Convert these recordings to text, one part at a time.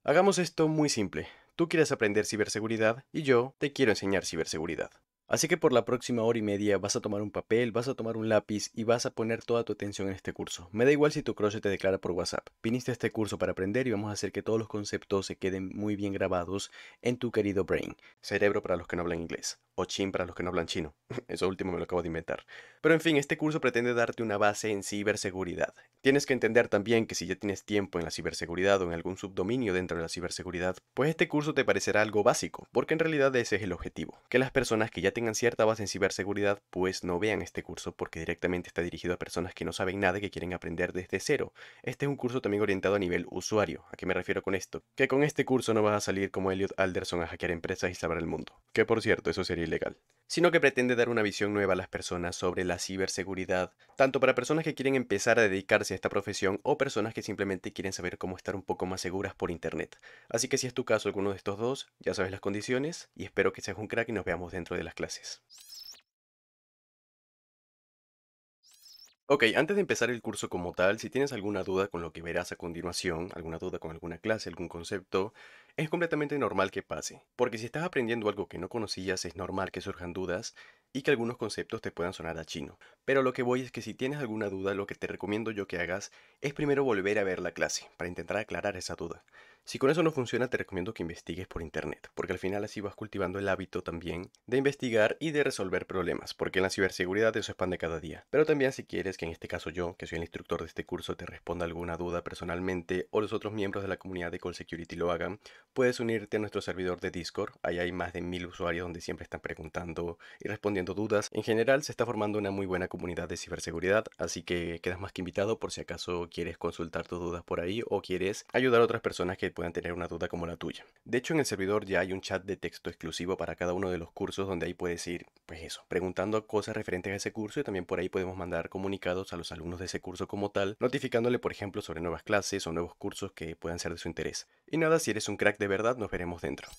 Hagamos esto muy simple. Tú quieres aprender ciberseguridad y yo te quiero enseñar ciberseguridad. Así que por la próxima hora y media vas a tomar un papel, vas a tomar un lápiz y vas a poner toda tu atención en este curso. Me da igual si tu crush te declara por WhatsApp. Viniste a este curso para aprender y vamos a hacer que todos los conceptos se queden muy bien grabados en tu querido brain. Cerebro para los que no hablan inglés. O chin para los que no hablan chino. Eso último me lo acabo de inventar. Pero en fin, este curso pretende darte una base en ciberseguridad. Tienes que entender también que si ya tienes tiempo en la ciberseguridad o en algún subdominio dentro de la ciberseguridad, pues este curso te parecerá algo básico, porque en realidad ese es el objetivo, que las personas que ya tengan cierta base en ciberseguridad pues no vean este curso porque directamente está dirigido a personas que no saben nada y que quieren aprender desde cero. Este es un curso también orientado a nivel usuario. ¿A qué me refiero con esto? Que con este curso no vas a salir como Elliot Alderson a hackear empresas y salvar el mundo, que por cierto eso sería ilegal, sino que pretende dar una visión nueva a las personas sobre la ciberseguridad, tanto para personas que quieren empezar a dedicarse a esta profesión o personas que simplemente quieren saber cómo estar un poco más seguras por internet. Así que si es tu caso alguno de estos dos, ya sabes las condiciones y espero que seas un crack y nos veamos dentro de las clases. Ok, antes de empezar el curso como tal, si tienes alguna duda con lo que verás a continuación, alguna duda con alguna clase, algún concepto, es completamente normal que pase, porque si estás aprendiendo algo que no conocías, es normal que surjan dudas y que algunos conceptos te puedan sonar a chino. Pero lo que voy es que si tienes alguna duda, lo que te recomiendo yo que hagas es primero volver a ver la clase, para intentar aclarar esa duda. Si con eso no funciona, te recomiendo que investigues por internet, porque al final así vas cultivando el hábito también de investigar y de resolver problemas, porque en la ciberseguridad eso expande cada día. Pero también si quieres que en este caso yo, que soy el instructor de este curso, te responda alguna duda personalmente o los otros miembros de la comunidad de Call Security lo hagan, puedes unirte a nuestro servidor de Discord. Ahí hay más de 1000 usuarios donde siempre están preguntando y respondiendo dudas. En general se está formando una muy buena comunidad de ciberseguridad, así que quedas más que invitado por si acaso quieres consultar tus dudas por ahí o quieres ayudar a otras personas que puedan tener una duda como la tuya. De hecho, en el servidor ya hay un chat de texto exclusivo para cada uno de los cursos donde ahí puedes ir, pues eso, preguntando cosas referentes a ese curso y también por ahí podemos mandar comunicados a los alumnos de ese curso como tal, notificándole, por ejemplo, sobre nuevas clases o nuevos cursos que puedan ser de su interés. Y nada, si eres un crack de verdad, nos veremos dentro.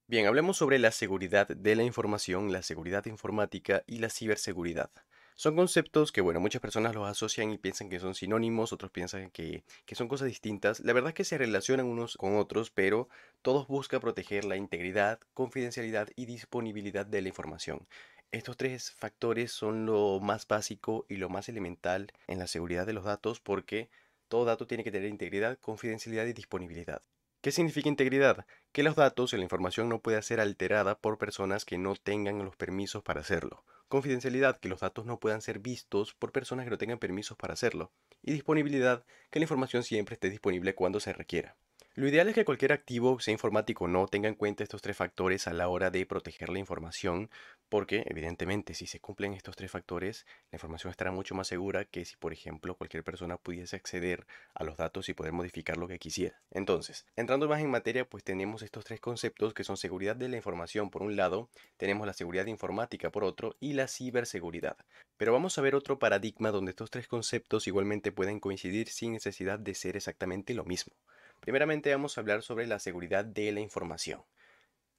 Bien, hablemos sobre la seguridad de la información, la seguridad informática y la ciberseguridad. Son conceptos que, bueno, muchas personas los asocian y piensan que son sinónimos, otros piensan que son cosas distintas. La verdad es que se relacionan unos con otros, pero todos buscan proteger la integridad, confidencialidad y disponibilidad de la información. Estos tres factores son lo más básico y lo más elemental en la seguridad de los datos porque todo dato tiene que tener integridad, confidencialidad y disponibilidad. ¿Qué significa integridad? Que los datos y la información no puede ser alterada por personas que no tengan los permisos para hacerlo. Confidencialidad, que los datos no puedan ser vistos por personas que no tengan permisos para hacerlo. Y disponibilidad, que la información siempre esté disponible cuando se requiera. Lo ideal es que cualquier activo, sea informático o no, tenga en cuenta estos tres factores a la hora de proteger la información, porque evidentemente si se cumplen estos tres factores, la información estará mucho más segura que si, por ejemplo, cualquier persona pudiese acceder a los datos y poder modificar lo que quisiera. Entonces, entrando más en materia, pues tenemos estos tres conceptos que son seguridad de la información por un lado, tenemos la seguridad informática por otro y la ciberseguridad. Pero vamos a ver otro paradigma donde estos tres conceptos igualmente pueden coincidir sin necesidad de ser exactamente lo mismo. Primeramente vamos a hablar sobre la seguridad de la información.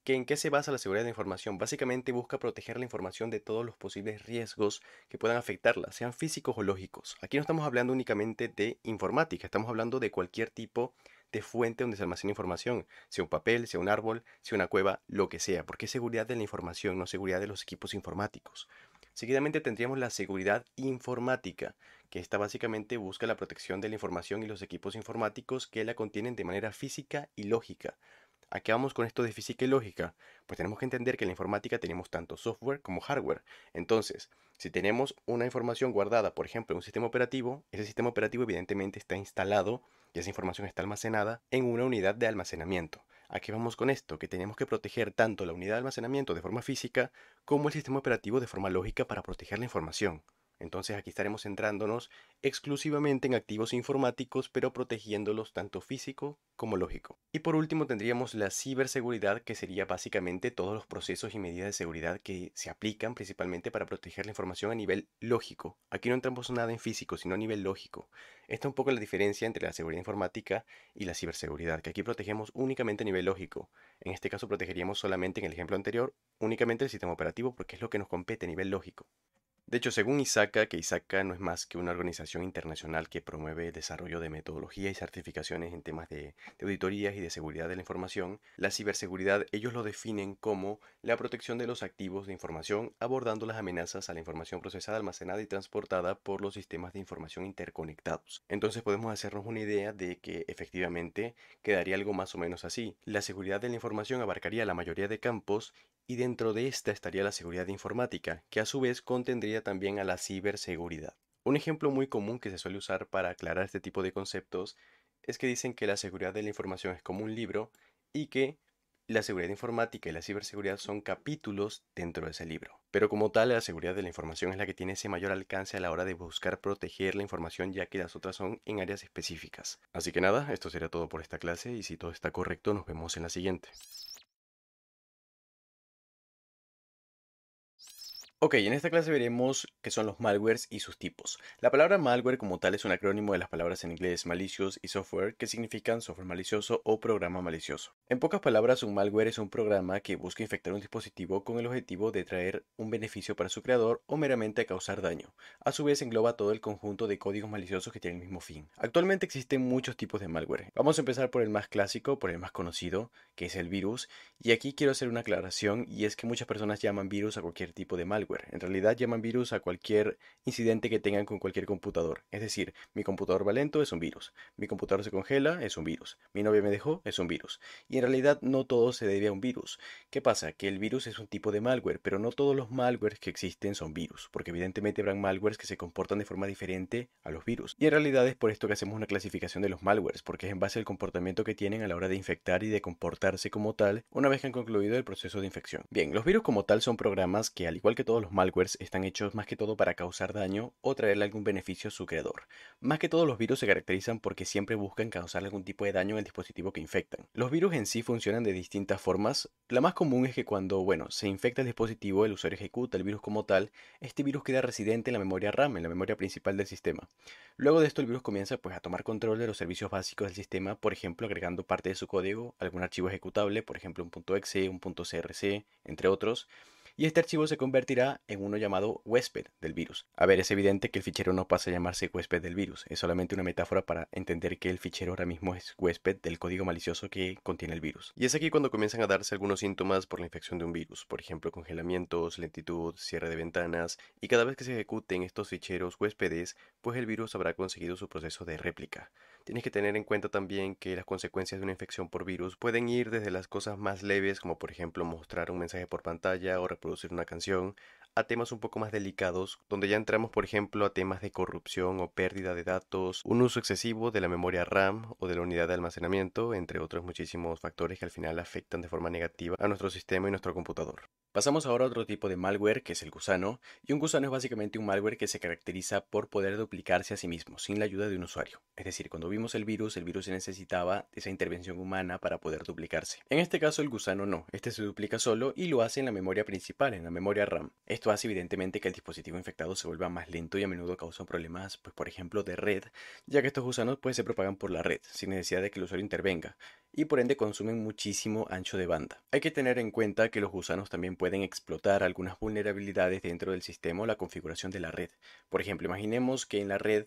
¿En qué se basa la seguridad de la información? Básicamente busca proteger la información de todos los posibles riesgos que puedan afectarla, sean físicos o lógicos. Aquí no estamos hablando únicamente de informática, estamos hablando de cualquier tipo de fuente donde se almacena información, sea un papel, sea un árbol, sea una cueva, lo que sea, porque es seguridad de la información, no seguridad de los equipos informáticos. Seguidamente tendríamos la seguridad informática, que esta básicamente busca la protección de la información y los equipos informáticos que la contienen de manera física y lógica. ¿A qué vamos con esto de física y lógica? Pues tenemos que entender que en la informática tenemos tanto software como hardware. Entonces, si tenemos una información guardada, por ejemplo, en un sistema operativo, ese sistema operativo evidentemente está instalado y esa información está almacenada en una unidad de almacenamiento. ¿A qué vamos con esto? Que tenemos que proteger tanto la unidad de almacenamiento de forma física como el sistema operativo de forma lógica para proteger la información. Entonces aquí estaremos centrándonos exclusivamente en activos informáticos, pero protegiéndolos tanto físico como lógico. Y por último tendríamos la ciberseguridad, que sería básicamente todos los procesos y medidas de seguridad que se aplican principalmente para proteger la información a nivel lógico. Aquí no entramos nada en físico, sino a nivel lógico. Esta es un poco la diferencia entre la seguridad informática y la ciberseguridad, que aquí protegemos únicamente a nivel lógico. En este caso protegeríamos solamente, en el ejemplo anterior, únicamente el sistema operativo porque es lo que nos compete a nivel lógico. De hecho, según ISACA, que ISACA no es más que una organización internacional que promueve el desarrollo de metodología y certificaciones en temas de auditorías y de seguridad de la información, la ciberseguridad ellos lo definen como la protección de los activos de información abordando las amenazas a la información procesada, almacenada y transportada por los sistemas de información interconectados. Entonces podemos hacernos una idea de que efectivamente quedaría algo más o menos así. La seguridad de la información abarcaría la mayoría de campos y dentro de esta estaría la seguridad informática, que a su vez contendría también a la ciberseguridad. Un ejemplo muy común que se suele usar para aclarar este tipo de conceptos es que dicen que la seguridad de la información es como un libro y que la seguridad informática y la ciberseguridad son capítulos dentro de ese libro. Pero como tal, la seguridad de la información es la que tiene ese mayor alcance a la hora de buscar proteger la información, ya que las otras son en áreas específicas. Así que nada, esto sería todo por esta clase y si todo está correcto, nos vemos en la siguiente. Ok, en esta clase veremos qué son los malwares y sus tipos. La palabra malware como tal es un acrónimo de las palabras en inglés malicious y software, que significan software malicioso o programa malicioso. En pocas palabras, un malware es un programa que busca infectar un dispositivo con el objetivo de traer un beneficio para su creador o meramente causar daño. A su vez engloba todo el conjunto de códigos maliciosos que tienen el mismo fin. Actualmente existen muchos tipos de malware. Vamos a empezar por el más clásico, por el más conocido, que es el virus. Y aquí quiero hacer una aclaración y es que muchas personas llaman virus a cualquier tipo de malware. En realidad llaman virus a cualquier incidente que tengan con cualquier computador. Es decir, mi computador va lento es un virus, mi computador se congela es un virus, mi novia me dejó es un virus. Y en realidad no todo se debe a un virus. ¿Qué pasa? Que el virus es un tipo de malware, pero no todos los malwares que existen son virus, porque evidentemente habrán malwares que se comportan de forma diferente a los virus. Y en realidad es por esto que hacemos una clasificación de los malwares, porque es en base al comportamiento que tienen a la hora de infectar y de comportarse como tal una vez que han concluido el proceso de infección. Bien, los virus como tal son programas que, al igual que todos los malwares, están hechos más que todo para causar daño o traerle algún beneficio a su creador. Más que todo, los virus se caracterizan porque siempre buscan causar algún tipo de daño en el dispositivo que infectan. Los virus en sí funcionan de distintas formas. La más común es que cuando, bueno, se infecta el dispositivo, el usuario ejecuta el virus como tal, este virus queda residente en la memoria RAM, en la memoria principal del sistema. Luego de esto, el virus comienza pues a tomar control de los servicios básicos del sistema, por ejemplo, agregando parte de su código, algún archivo ejecutable, por ejemplo, un .exe, un .crc, entre otros, y este archivo se convertirá en uno llamado huésped del virus. A ver, es evidente que el fichero no pasa a llamarse huésped del virus, es solamente una metáfora para entender que el fichero ahora mismo es huésped del código malicioso que contiene el virus. Y es aquí cuando comienzan a darse algunos síntomas por la infección de un virus, por ejemplo, congelamientos, lentitud, cierre de ventanas, y cada vez que se ejecuten estos ficheros huéspedes, pues el virus habrá conseguido su proceso de réplica. Tienes que tener en cuenta también que las consecuencias de una infección por virus pueden ir desde las cosas más leves, como por ejemplo mostrar un mensaje por pantalla o reproducir una canción, a temas un poco más delicados, donde ya entramos por ejemplo a temas de corrupción o pérdida de datos, un uso excesivo de la memoria RAM o de la unidad de almacenamiento, entre otros muchísimos factores que al final afectan de forma negativa a nuestro sistema y nuestro computador. Pasamos ahora a otro tipo de malware, que es el gusano, y un gusano es básicamente un malware que se caracteriza por poder duplicarse a sí mismo, sin la ayuda de un usuario. Es decir, cuando vimos el virus se necesitaba esa intervención humana para poder duplicarse. En este caso el gusano no, este se duplica solo y lo hace en la memoria principal, en la memoria RAM. Esto hace evidentemente que el dispositivo infectado se vuelva más lento y a menudo causa problemas, pues por ejemplo de red, ya que estos gusanos pues se propagan por la red, sin necesidad de que el usuario intervenga, y por ende consumen muchísimo ancho de banda. Hay que tener en cuenta que los gusanos también pueden explotar algunas vulnerabilidades dentro del sistema o la configuración de la red. Por ejemplo, imaginemos que en la red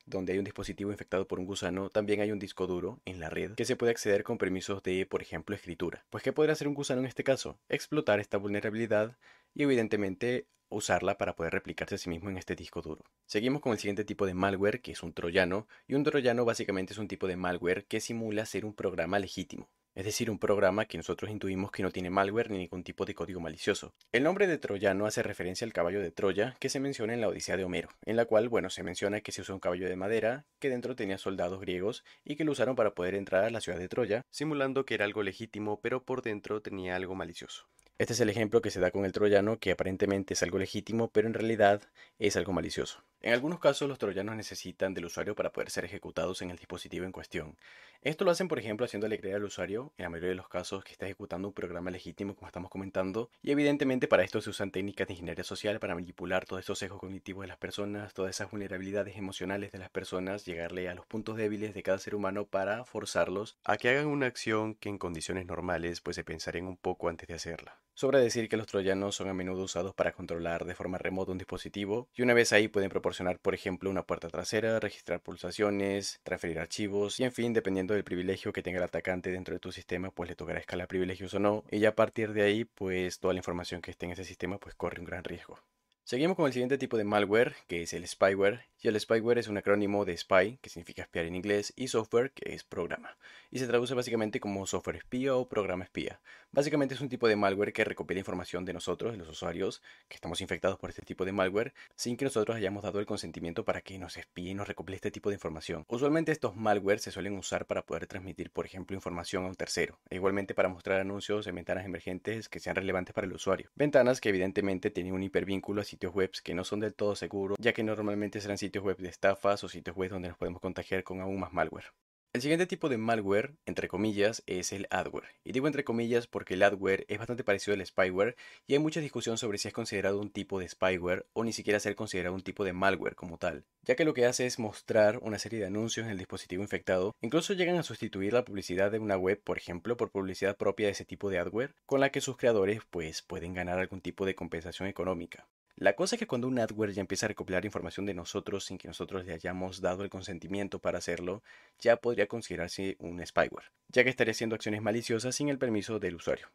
donde hay un dispositivo infectado por un gusano, también hay un disco duro en la red que se puede acceder con permisos de, por ejemplo, escritura. Pues, ¿qué podrá hacer un gusano en este caso? Explotar esta vulnerabilidad y evidentemente usarla para poder replicarse a sí mismo en este disco duro. Seguimos con el siguiente tipo de malware, que es un troyano, y un troyano básicamente es un tipo de malware que simula ser un programa legítimo. Es decir, un programa que nosotros intuimos que no tiene malware ni ningún tipo de código malicioso. El nombre de troyano hace referencia al caballo de Troya que se menciona en la Odisea de Homero, en la cual, bueno, se menciona que se usó un caballo de madera que dentro tenía soldados griegos y que lo usaron para poder entrar a la ciudad de Troya, simulando que era algo legítimo, pero por dentro tenía algo malicioso. Este es el ejemplo que se da con el troyano, que aparentemente es algo legítimo, pero en realidad es algo malicioso. En algunos casos, los troyanos necesitan del usuario para poder ser ejecutados en el dispositivo en cuestión. Esto lo hacen, por ejemplo, haciéndole creer al usuario, en la mayoría de los casos, que está ejecutando un programa legítimo, como estamos comentando, y evidentemente para esto se usan técnicas de ingeniería social para manipular todos estos sesgos cognitivos de las personas, todas esas vulnerabilidades emocionales de las personas, llegarle a los puntos débiles de cada ser humano para forzarlos a que hagan una acción que en condiciones normales pues se pensarían un poco antes de hacerla. Sobra decir que los troyanos son a menudo usados para controlar de forma remota un dispositivo y una vez ahí pueden proporcionar, por ejemplo, una puerta trasera, registrar pulsaciones, transferir archivos y en fin, dependiendo del privilegio que tenga el atacante dentro de tu sistema, pues le tocará escalar privilegios o no y ya a partir de ahí, pues toda la información que esté en ese sistema pues corre un gran riesgo. Seguimos con el siguiente tipo de malware, que es el spyware, y el spyware es un acrónimo de spy, que significa espiar en inglés, y software, que es programa, y se traduce básicamente como software espía o programa espía. Básicamente es un tipo de malware que recopila información de nosotros, de los usuarios, que estamos infectados por este tipo de malware, sin que nosotros hayamos dado el consentimiento para que nos espíe y nos recopile este tipo de información. Usualmente estos malware se suelen usar para poder transmitir, por ejemplo, información a un tercero, e igualmente para mostrar anuncios en ventanas emergentes que sean relevantes para el usuario. Ventanas que evidentemente tienen un hipervínculo a sitios web que no son del todo seguros, ya que normalmente serán sitios web de estafas o sitios web donde nos podemos contagiar con aún más malware. El siguiente tipo de malware, entre comillas, es el adware. Y digo entre comillas porque el adware es bastante parecido al spyware y hay mucha discusión sobre si es considerado un tipo de spyware o ni siquiera ser considerado un tipo de malware como tal, ya que lo que hace es mostrar una serie de anuncios en el dispositivo infectado, incluso llegan a sustituir la publicidad de una web, por ejemplo, por publicidad propia de ese tipo de adware, con la que sus creadores pues pueden ganar algún tipo de compensación económica. La cosa es que cuando un adware ya empieza a recopilar información de nosotros sin que nosotros le hayamos dado el consentimiento para hacerlo, ya podría considerarse un spyware, ya que estaría haciendo acciones maliciosas sin el permiso del usuario.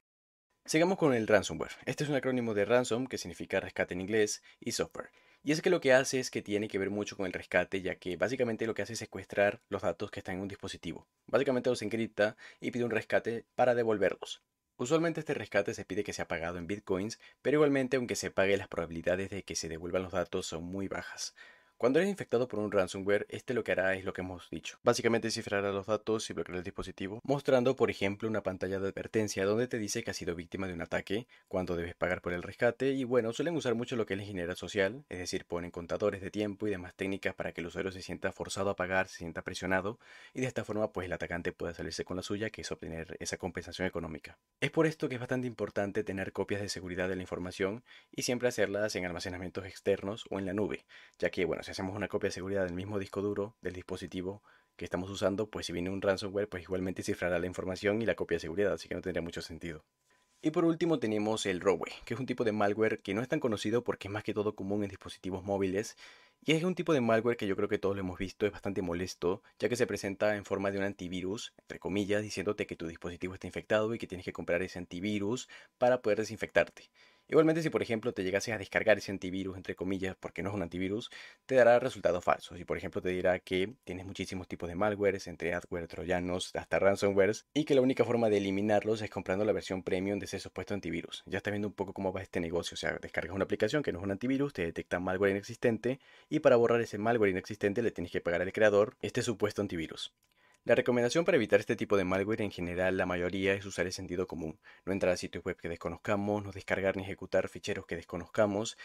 Sigamos con el ransomware. Este es un acrónimo de ransom, que significa rescate en inglés, y software. Y es que lo que hace es que tiene que ver mucho con el rescate, ya que básicamente lo que hace es secuestrar los datos que están en un dispositivo. Básicamente los encripta y pide un rescate para devolverlos. Usualmente este rescate se pide que sea pagado en bitcoins, pero igualmente aunque se pague las probabilidades de que se devuelvan los datos son muy bajas. Cuando eres infectado por un ransomware, este lo que hará es lo que hemos dicho. Básicamente cifrará los datos y bloqueará el dispositivo, mostrando por ejemplo una pantalla de advertencia donde te dice que has sido víctima de un ataque, cuándo debes pagar por el rescate y bueno, suelen usar mucho lo que es la ingeniería social, es decir, ponen contadores de tiempo y demás técnicas para que el usuario se sienta forzado a pagar, se sienta presionado y de esta forma pues el atacante pueda salirse con la suya, que es obtener esa compensación económica. Es por esto que es bastante importante tener copias de seguridad de la información y siempre hacerlas en almacenamientos externos o en la nube, ya que, bueno, si hacemos una copia de seguridad del mismo disco duro del dispositivo que estamos usando, pues si viene un ransomware, pues igualmente cifrará la información y la copia de seguridad, así que no tendría mucho sentido. Y por último tenemos el Rogue, que es un tipo de malware que no es tan conocido porque es más que todo común en dispositivos móviles. Y es un tipo de malware que yo creo que todos lo hemos visto, es bastante molesto, ya que se presenta en forma de un antivirus, entre comillas, diciéndote que tu dispositivo está infectado y que tienes que comprar ese antivirus para poder desinfectarte. Igualmente, si por ejemplo te llegases a descargar ese antivirus, entre comillas, porque no es un antivirus, te dará resultados falsos. Y por ejemplo te dirá que tienes muchísimos tipos de malwares, entre adware, troyanos, hasta ransomwares, y que la única forma de eliminarlos es comprando la versión premium de ese supuesto antivirus. Ya estás viendo un poco cómo va este negocio. O sea, descargas una aplicación que no es un antivirus, te detecta malware inexistente, y para borrar ese malware inexistente le tienes que pagar al creador este supuesto antivirus. La recomendación para evitar este tipo de malware en general, la mayoría, es usar el sentido común. No entrar a sitios web que desconozcamos, no descargar ni ejecutar ficheros que desconozcamos.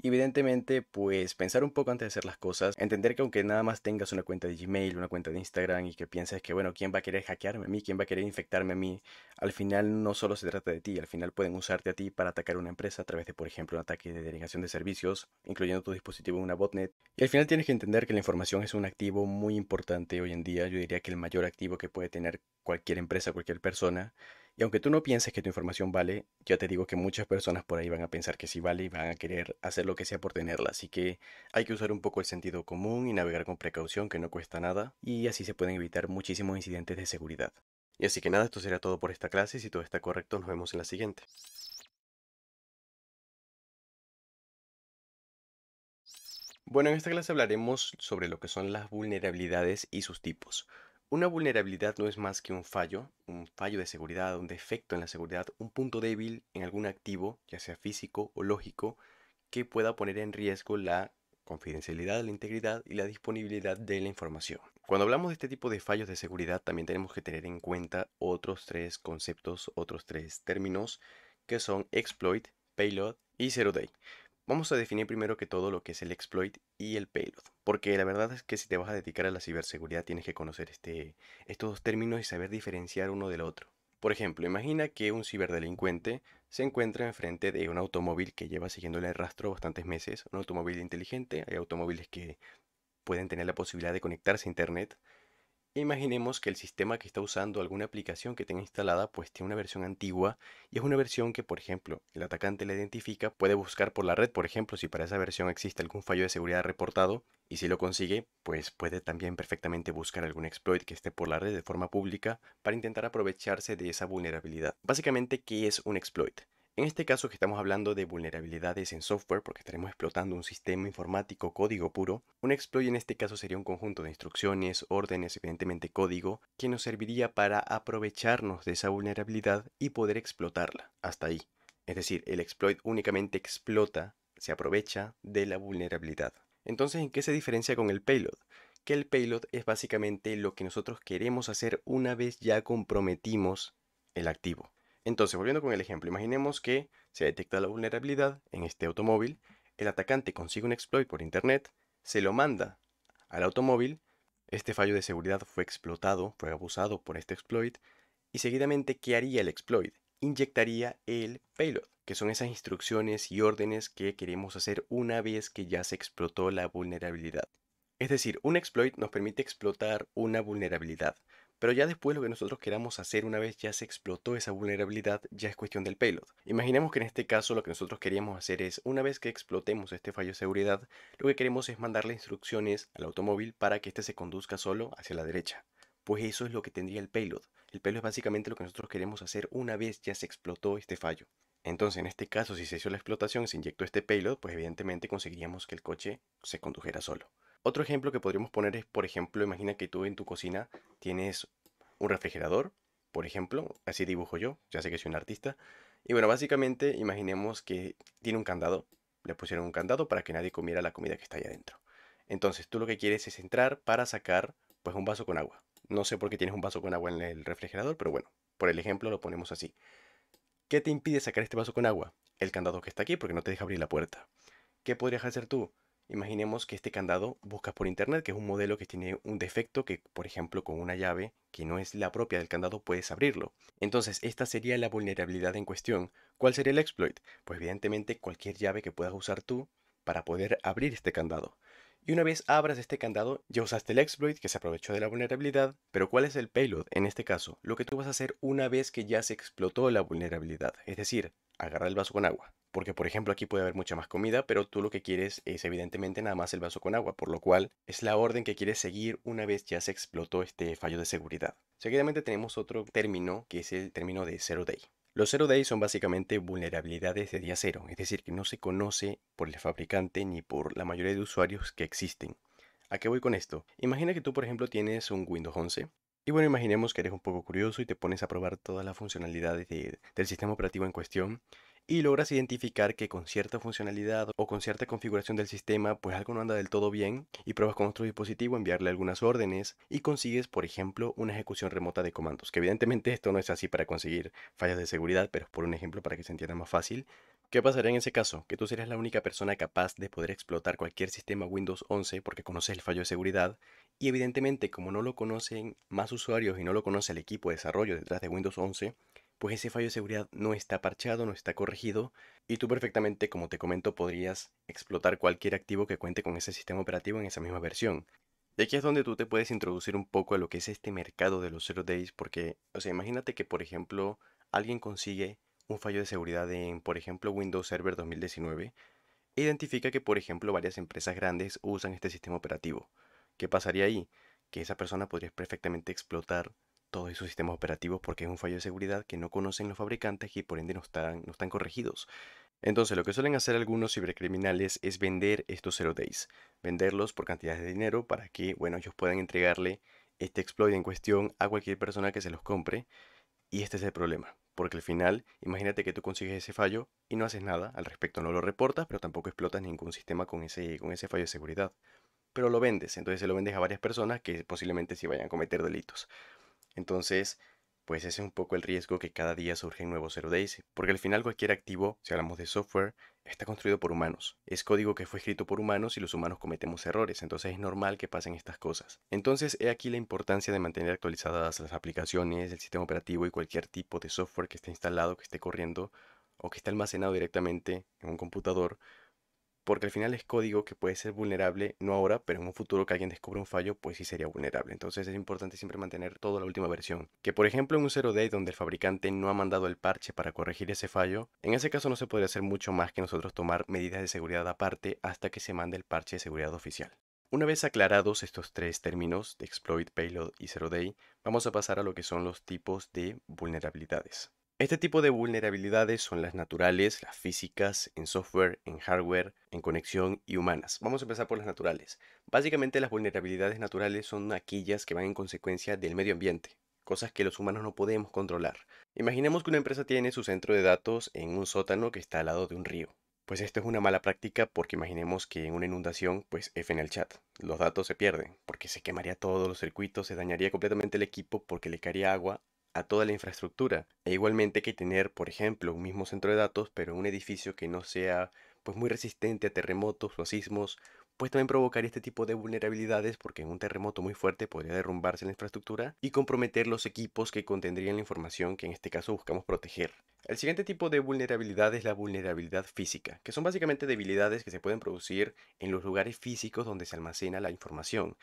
Y evidentemente, pues pensar un poco antes de hacer las cosas. Entender que aunque nada más tengas una cuenta de Gmail, una cuenta de Instagram y que pienses que, bueno, ¿quién va a querer hackearme a mí? ¿Quién va a querer infectarme a mí? Al final no solo se trata de ti, al final pueden usarte a ti para atacar una empresa a través de, por ejemplo, un ataque de denegación de servicios, incluyendo tu dispositivo en una botnet. Y al final tienes que entender que la información es un activo muy importante hoy en día. Yo diría que el mayor activo que puede tener cualquier empresa, cualquier persona. Y aunque tú no pienses que tu información vale, yo te digo que muchas personas por ahí van a pensar que sí vale y van a querer hacer lo que sea por tenerla. Así que hay que usar un poco el sentido común y navegar con precaución, que no cuesta nada. Y así se pueden evitar muchísimos incidentes de seguridad. Y así que nada, esto será todo por esta clase. Si todo está correcto, nos vemos en la siguiente. Bueno, en esta clase hablaremos sobre lo que son las vulnerabilidades y sus tipos. Una vulnerabilidad no es más que un fallo de seguridad, un defecto en la seguridad, un punto débil en algún activo, ya sea físico o lógico, que pueda poner en riesgo la confidencialidad, la integridad y la disponibilidad de la información. Cuando hablamos de este tipo de fallos de seguridad, también tenemos que tener en cuenta otros tres conceptos, otros tres términos, que son exploit, payload y zero day. Vamos a definir primero que todo lo que es el exploit y el payload, porque la verdad es que si te vas a dedicar a la ciberseguridad tienes que conocer estos dos términos y saber diferenciar uno del otro. Por ejemplo, imagina que un ciberdelincuente se encuentra enfrente de un automóvil que lleva siguiéndole el rastro bastantes meses, un automóvil inteligente. Hay automóviles que pueden tener la posibilidad de conectarse a internet. Imaginemos que el sistema que está usando alguna aplicación que tenga instalada pues tiene una versión antigua y es una versión que, por ejemplo, el atacante la identifica, puede buscar por la red, por ejemplo, si para esa versión existe algún fallo de seguridad reportado, y si lo consigue, pues puede también perfectamente buscar algún exploit que esté por la red de forma pública para intentar aprovecharse de esa vulnerabilidad. Básicamente, ¿qué es un exploit? En este caso que estamos hablando de vulnerabilidades en software, porque estaremos explotando un sistema informático código puro, un exploit en este caso sería un conjunto de instrucciones, órdenes, evidentemente código, que nos serviría para aprovecharnos de esa vulnerabilidad y poder explotarla. Hasta ahí. Es decir, el exploit únicamente explota, se aprovecha de la vulnerabilidad. Entonces, ¿en qué se diferencia con el payload? Que el payload es básicamente lo que nosotros queremos hacer una vez ya comprometimos el activo. Entonces, volviendo con el ejemplo, imaginemos que se detecta la vulnerabilidad en este automóvil, el atacante consigue un exploit por internet, se lo manda al automóvil, este fallo de seguridad fue explotado, fue abusado por este exploit, y seguidamente, ¿qué haría el exploit? Inyectaría el payload, que son esas instrucciones y órdenes que queremos hacer una vez que ya se explotó la vulnerabilidad. Es decir, un exploit nos permite explotar una vulnerabilidad, pero ya después lo que nosotros queramos hacer una vez ya se explotó esa vulnerabilidad ya es cuestión del payload. Imaginemos que en este caso lo que nosotros queríamos hacer es, una vez que explotemos este fallo de seguridad, lo que queremos es mandarle instrucciones al automóvil para que éste se conduzca solo hacia la derecha. Pues eso es lo que tendría el payload. El payload es básicamente lo que nosotros queremos hacer una vez ya se explotó este fallo. Entonces, en este caso, si se hizo la explotación, se inyectó este payload, pues evidentemente conseguiríamos que el coche se condujera solo. Otro ejemplo que podríamos poner es, por ejemplo, imagina que tú en tu cocina tienes un refrigerador, por ejemplo, así dibujo yo, ya sé que soy un artista. Y bueno, básicamente imaginemos que tiene un candado, le pusieron un candado para que nadie comiera la comida que está ahí adentro. Entonces, tú lo que quieres es entrar para sacar pues un vaso con agua. No sé por qué tienes un vaso con agua en el refrigerador, pero bueno, por el ejemplo lo ponemos así. ¿Qué te impide sacar este vaso con agua? El candado que está aquí porque no te deja abrir la puerta. ¿Qué podrías hacer tú? Imaginemos que este candado buscas por internet, que es un modelo que tiene un defecto que, por ejemplo, con una llave que no es la propia del candado puedes abrirlo. Entonces, esta sería la vulnerabilidad en cuestión. ¿Cuál sería el exploit? Pues evidentemente cualquier llave que puedas usar tú para poder abrir este candado. Y una vez abras este candado, ya usaste el exploit que se aprovechó de la vulnerabilidad, pero ¿cuál es el payload en este caso? Lo que tú vas a hacer una vez que ya se explotó la vulnerabilidad, es decir, agarrar el vaso con agua. Porque, por ejemplo, aquí puede haber mucha más comida, pero tú lo que quieres es evidentemente nada más el vaso con agua, por lo cual es la orden que quieres seguir una vez ya se explotó este fallo de seguridad. Seguidamente tenemos otro término que es el término de zero day. Los zero day son básicamente vulnerabilidades de día cero, es decir, que no se conoce por el fabricante ni por la mayoría de usuarios que existen. ¿A qué voy con esto? Imagina que tú, por ejemplo, tienes un Windows 11 y bueno, imaginemos que eres un poco curioso y te pones a probar todas las funcionalidades del sistema operativo en cuestión y logras identificar que con cierta funcionalidad o con cierta configuración del sistema, pues algo no anda del todo bien y pruebas con otro dispositivo enviarle algunas órdenes y consigues, por ejemplo, una ejecución remota de comandos, que evidentemente esto no es así para conseguir fallas de seguridad, pero es por un ejemplo para que se entienda más fácil. ¿Qué pasaría en ese caso? Que tú serías la única persona capaz de poder explotar cualquier sistema Windows 11 porque conoces el fallo de seguridad y evidentemente como no lo conocen más usuarios y no lo conoce el equipo de desarrollo detrás de Windows 11, pues ese fallo de seguridad no está parchado, no está corregido y tú perfectamente, como te comento, podrías explotar cualquier activo que cuente con ese sistema operativo en esa misma versión. Y aquí es donde tú te puedes introducir un poco a lo que es este mercado de los zero days, porque, o sea, imagínate que, por ejemplo, alguien consigue un fallo de seguridad en, por ejemplo, Windows Server 2019 e identifica que, por ejemplo, varias empresas grandes usan este sistema operativo. ¿Qué pasaría ahí? Que esa persona podría perfectamente explotar todos esos sistemas operativos porque es un fallo de seguridad que no conocen los fabricantes y por ende no están corregidos. Entonces, lo que suelen hacer algunos cibercriminales es vender estos zero days, venderlos por cantidades de dinero para que, bueno, ellos puedan entregarle este exploit en cuestión a cualquier persona que se los compre. Y este es el problema, porque al final, imagínate que tú consigues ese fallo y no haces nada al respecto, no lo reportas, pero tampoco explotas ningún sistema con ese fallo de seguridad. Pero lo vendes, entonces se lo vendes a varias personas que posiblemente sí vayan a cometer delitos. Entonces, Pues ese es un poco el riesgo que cada día surgen nuevos zero days, porque al final cualquier activo, si hablamos de software, está construido por humanos. Es código que fue escrito por humanos y los humanos cometemos errores, entonces es normal que pasen estas cosas. Entonces, he aquí la importancia de mantener actualizadas las aplicaciones, el sistema operativo y cualquier tipo de software que esté instalado, que esté corriendo o que esté almacenado directamente en un computador, porque al final es código que puede ser vulnerable, no ahora, pero en un futuro que alguien descubra un fallo, pues sí sería vulnerable. Entonces es importante siempre mantener toda la última versión. Que por ejemplo en un zero day donde el fabricante no ha mandado el parche para corregir ese fallo, en ese caso no se podría hacer mucho más que nosotros tomar medidas de seguridad aparte hasta que se mande el parche de seguridad oficial. Una vez aclarados estos tres términos de exploit, payload y zero day, vamos a pasar a lo que son los tipos de vulnerabilidades. Este tipo de vulnerabilidades son las naturales, las físicas, en software, en hardware, en conexión y humanas. Vamos a empezar por las naturales. Básicamente las vulnerabilidades naturales son aquellas que van en consecuencia del medio ambiente, cosas que los humanos no podemos controlar. Imaginemos que una empresa tiene su centro de datos en un sótano que está al lado de un río. Pues esto es una mala práctica porque imaginemos que en una inundación, pues F en el chat, los datos se pierden porque se quemaría todos los circuitos, se dañaría completamente el equipo porque le caería agua a toda la infraestructura. E igualmente hay que tener, por ejemplo, un mismo centro de datos, pero en un edificio que no sea pues muy resistente a terremotos o a sismos, pues también provocaría este tipo de vulnerabilidades porque en un terremoto muy fuerte podría derrumbarse la infraestructura y comprometer los equipos que contendrían la información que en este caso buscamos proteger. El siguiente tipo de vulnerabilidad es la vulnerabilidad física, que son básicamente debilidades que se pueden producir en los lugares físicos donde se almacena la información.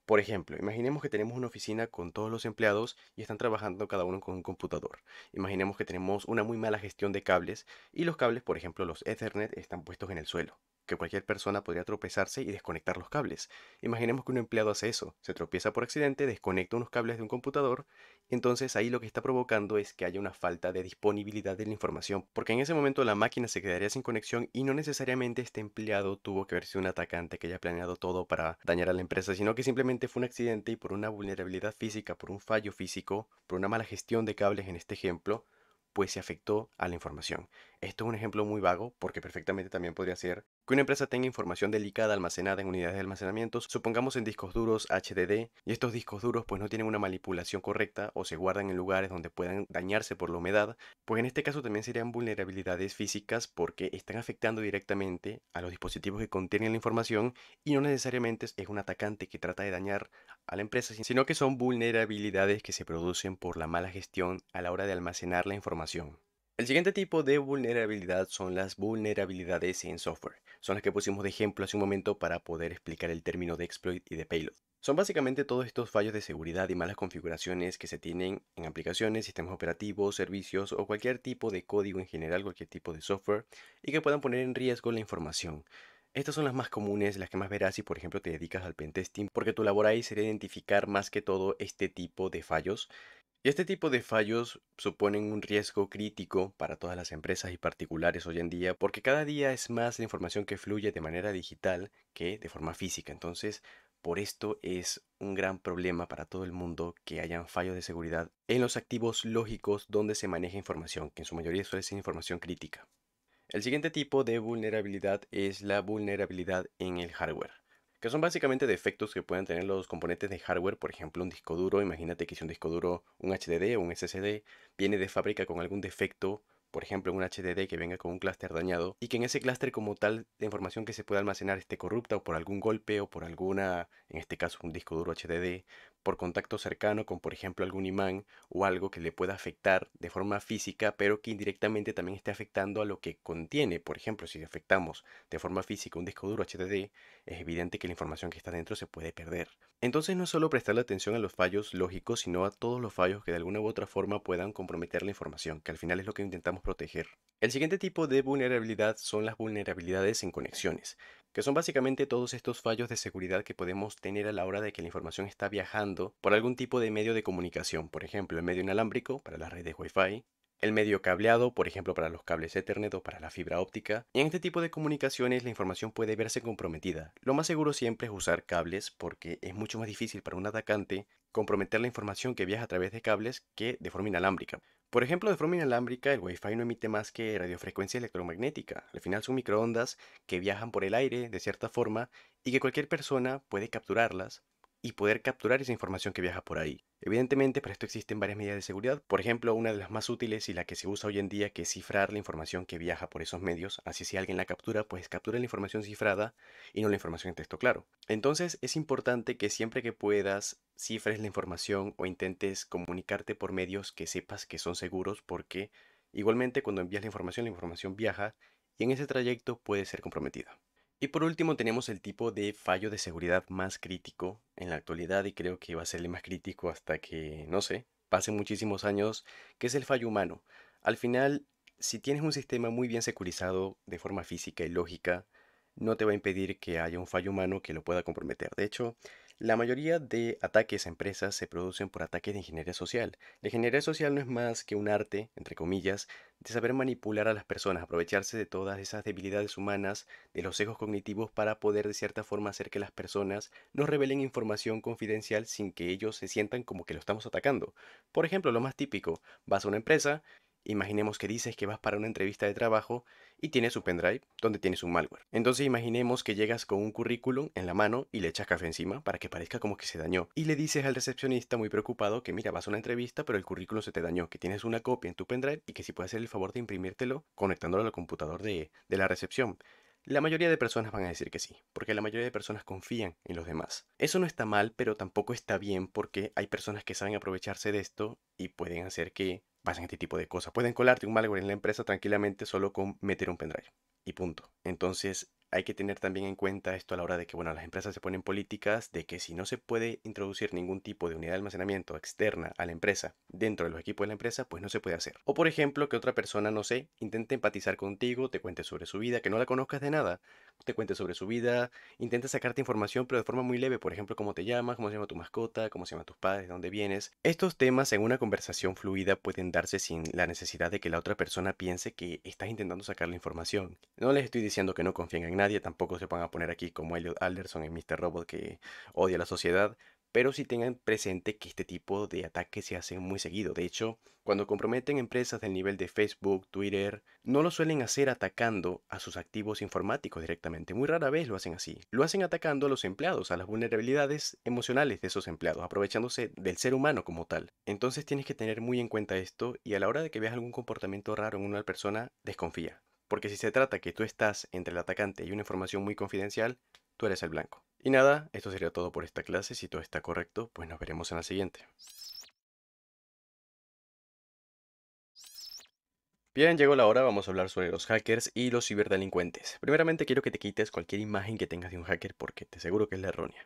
Por ejemplo, imaginemos que tenemos una oficina con todos los empleados y están trabajando cada uno con un computador. Imaginemos que tenemos una muy mala gestión de cables y los cables, por ejemplo los Ethernet, están puestos en el suelo, que cualquier persona podría tropezarse y desconectar los cables. Imaginemos que un empleado hace eso, se tropieza por accidente, desconecta unos cables de un computador, entonces ahí lo que está provocando es que haya una falta de disponibilidad de la información, porque en ese momento la máquina se quedaría sin conexión y no necesariamente este empleado tuvo que haber sido un atacante que haya planeado todo para dañar a la empresa, sino que simplemente fue un accidente y por una vulnerabilidad física, por un fallo físico, por una mala gestión de cables en este ejemplo, pues se afectó a la información. Esto es un ejemplo muy vago porque perfectamente también podría ser que una empresa tenga información delicada almacenada en unidades de almacenamiento, supongamos en discos duros HDD, y estos discos duros pues no tienen una manipulación correcta o se guardan en lugares donde puedan dañarse por la humedad, pues en este caso también serían vulnerabilidades físicas porque están afectando directamente a los dispositivos que contienen la información y no necesariamente es un atacante que trata de dañar a la empresa, sino que son vulnerabilidades que se producen por la mala gestión a la hora de almacenar la información. El siguiente tipo de vulnerabilidad son las vulnerabilidades en software. Son las que pusimos de ejemplo hace un momento para poder explicar el término de exploit y de payload. Son básicamente todos estos fallos de seguridad y malas configuraciones que se tienen en aplicaciones, sistemas operativos, servicios o cualquier tipo de código en general, cualquier tipo de software y que puedan poner en riesgo la información. Estas son las más comunes, las que más verás si por ejemplo te dedicas al pentesting, porque tu labor ahí sería identificar más que todo este tipo de fallos y este tipo de fallos suponen un riesgo crítico para todas las empresas y particulares hoy en día, porque cada día es más la información que fluye de manera digital que de forma física. Entonces, por esto es un gran problema para todo el mundo que hayan fallos de seguridad en los activos lógicos donde se maneja información, que en su mayoría suele ser información crítica. El siguiente tipo de vulnerabilidad es la vulnerabilidad en el hardware, que son básicamente defectos que pueden tener los componentes de hardware, por ejemplo un disco duro. Imagínate que si un disco duro, un HDD o un SSD, viene de fábrica con algún defecto, por ejemplo un HDD que venga con un clúster dañado y que en ese clúster como tal la información que se pueda almacenar esté corrupta o por algún golpe o por alguna, en este caso un disco duro HDD, por contacto cercano con por ejemplo algún imán o algo que le pueda afectar de forma física, pero que indirectamente también esté afectando a lo que contiene. Por ejemplo, si afectamos de forma física un disco duro HDD, es evidente que la información que está dentro se puede perder. Entonces no es solo prestarle atención a los fallos lógicos, sino a todos los fallos que de alguna u otra forma puedan comprometer la información, que al final es lo que intentamos proteger. El siguiente tipo de vulnerabilidad son las vulnerabilidades en conexiones, que son básicamente todos estos fallos de seguridad que podemos tener a la hora de que la información está viajando por algún tipo de medio de comunicación, por ejemplo, el medio inalámbrico para las redes Wi-Fi, el medio cableado, por ejemplo, para los cables Ethernet o para la fibra óptica. Y en este tipo de comunicaciones la información puede verse comprometida. Lo más seguro siempre es usar cables porque es mucho más difícil para un atacante comprometer la información que viaja a través de cables que de forma inalámbrica. Por ejemplo, de forma inalámbrica, el Wi-Fi no emite más que radiofrecuencia electromagnética. Al final son microondas que viajan por el aire de cierta forma y que cualquier persona puede capturarlas y poder capturar esa información que viaja por ahí. Evidentemente, para esto existen varias medidas de seguridad. Por ejemplo, una de las más útiles y la que se usa hoy en día, que es cifrar la información que viaja por esos medios. Así si alguien la captura, pues captura la información cifrada y no la información en texto claro. Entonces, es importante que siempre que puedas cifres la información o intentes comunicarte por medios que sepas que son seguros, porque igualmente cuando envías la información viaja y en ese trayecto puede ser comprometida. Y por último tenemos el tipo de fallo de seguridad más crítico en la actualidad y creo que va a ser el más crítico hasta que, no sé, pasen muchísimos años, que es el fallo humano. Al final, si tienes un sistema muy bien securizado de forma física y lógica, no te va a impedir que haya un fallo humano que lo pueda comprometer. De hecho, la mayoría de ataques a empresas se producen por ataques de ingeniería social. La ingeniería social no es más que un arte, entre comillas, de saber manipular a las personas, aprovecharse de todas esas debilidades humanas, de los sesgos cognitivos para poder de cierta forma hacer que las personas nos revelen información confidencial sin que ellos se sientan como que lo estamos atacando. Por ejemplo, lo más típico, vas a una empresa, imaginemos que dices que vas para una entrevista de trabajo y tienes su pendrive donde tienes un malware. Entonces imaginemos que llegas con un currículum en la mano y le echas café encima para que parezca como que se dañó. Y le dices al recepcionista muy preocupado que mira, vas a una entrevista pero el currículum se te dañó, que tienes una copia en tu pendrive y que si puedes hacer el favor de imprimírtelo conectándolo al computador de la recepción. La mayoría de personas van a decir que sí, porque la mayoría de personas confían en los demás. Eso no está mal, pero tampoco está bien porque hay personas que saben aprovecharse de esto y pueden hacer que pasen este tipo de cosas. Pueden colarte un malware en la empresa tranquilamente solo con meter un pendrive y punto. Entonces hay que tener también en cuenta esto a la hora de que, bueno, las empresas se ponen políticas de que si no se puede introducir ningún tipo de unidad de almacenamiento externa a la empresa dentro de los equipos de la empresa, pues no se puede hacer. O por ejemplo, que otra persona, no sé, intente empatizar contigo, te cuente sobre su vida, que no la conozcas de nada, te cuente sobre su vida, intenta sacarte información, pero de forma muy leve, por ejemplo, cómo te llamas, cómo se llama tu mascota, cómo se llaman tus padres, de dónde vienes. Estos temas en una conversación fluida pueden darse sin la necesidad de que la otra persona piense que estás intentando sacar la información. No les estoy diciendo que no confíen en nadie, tampoco se van a poner aquí como Elliot Alderson en Mr. Robot que odia a la sociedad, pero sí tengan presente que este tipo de ataques se hacen muy seguido. De hecho, cuando comprometen empresas del nivel de Facebook, Twitter, no lo suelen hacer atacando a sus activos informáticos directamente. Muy rara vez lo hacen así. Lo hacen atacando a los empleados, a las vulnerabilidades emocionales de esos empleados, aprovechándose del ser humano como tal. Entonces tienes que tener muy en cuenta esto y a la hora de que veas algún comportamiento raro en una persona, desconfía. Porque si se trata que tú estás entre el atacante y una información muy confidencial, tú eres el blanco. Y nada, esto sería todo por esta clase. Si todo está correcto, pues nos veremos en la siguiente. Bien, llegó la hora, vamos a hablar sobre los hackers y los ciberdelincuentes. Primeramente quiero que te quites cualquier imagen que tengas de un hacker porque te aseguro que es la errónea.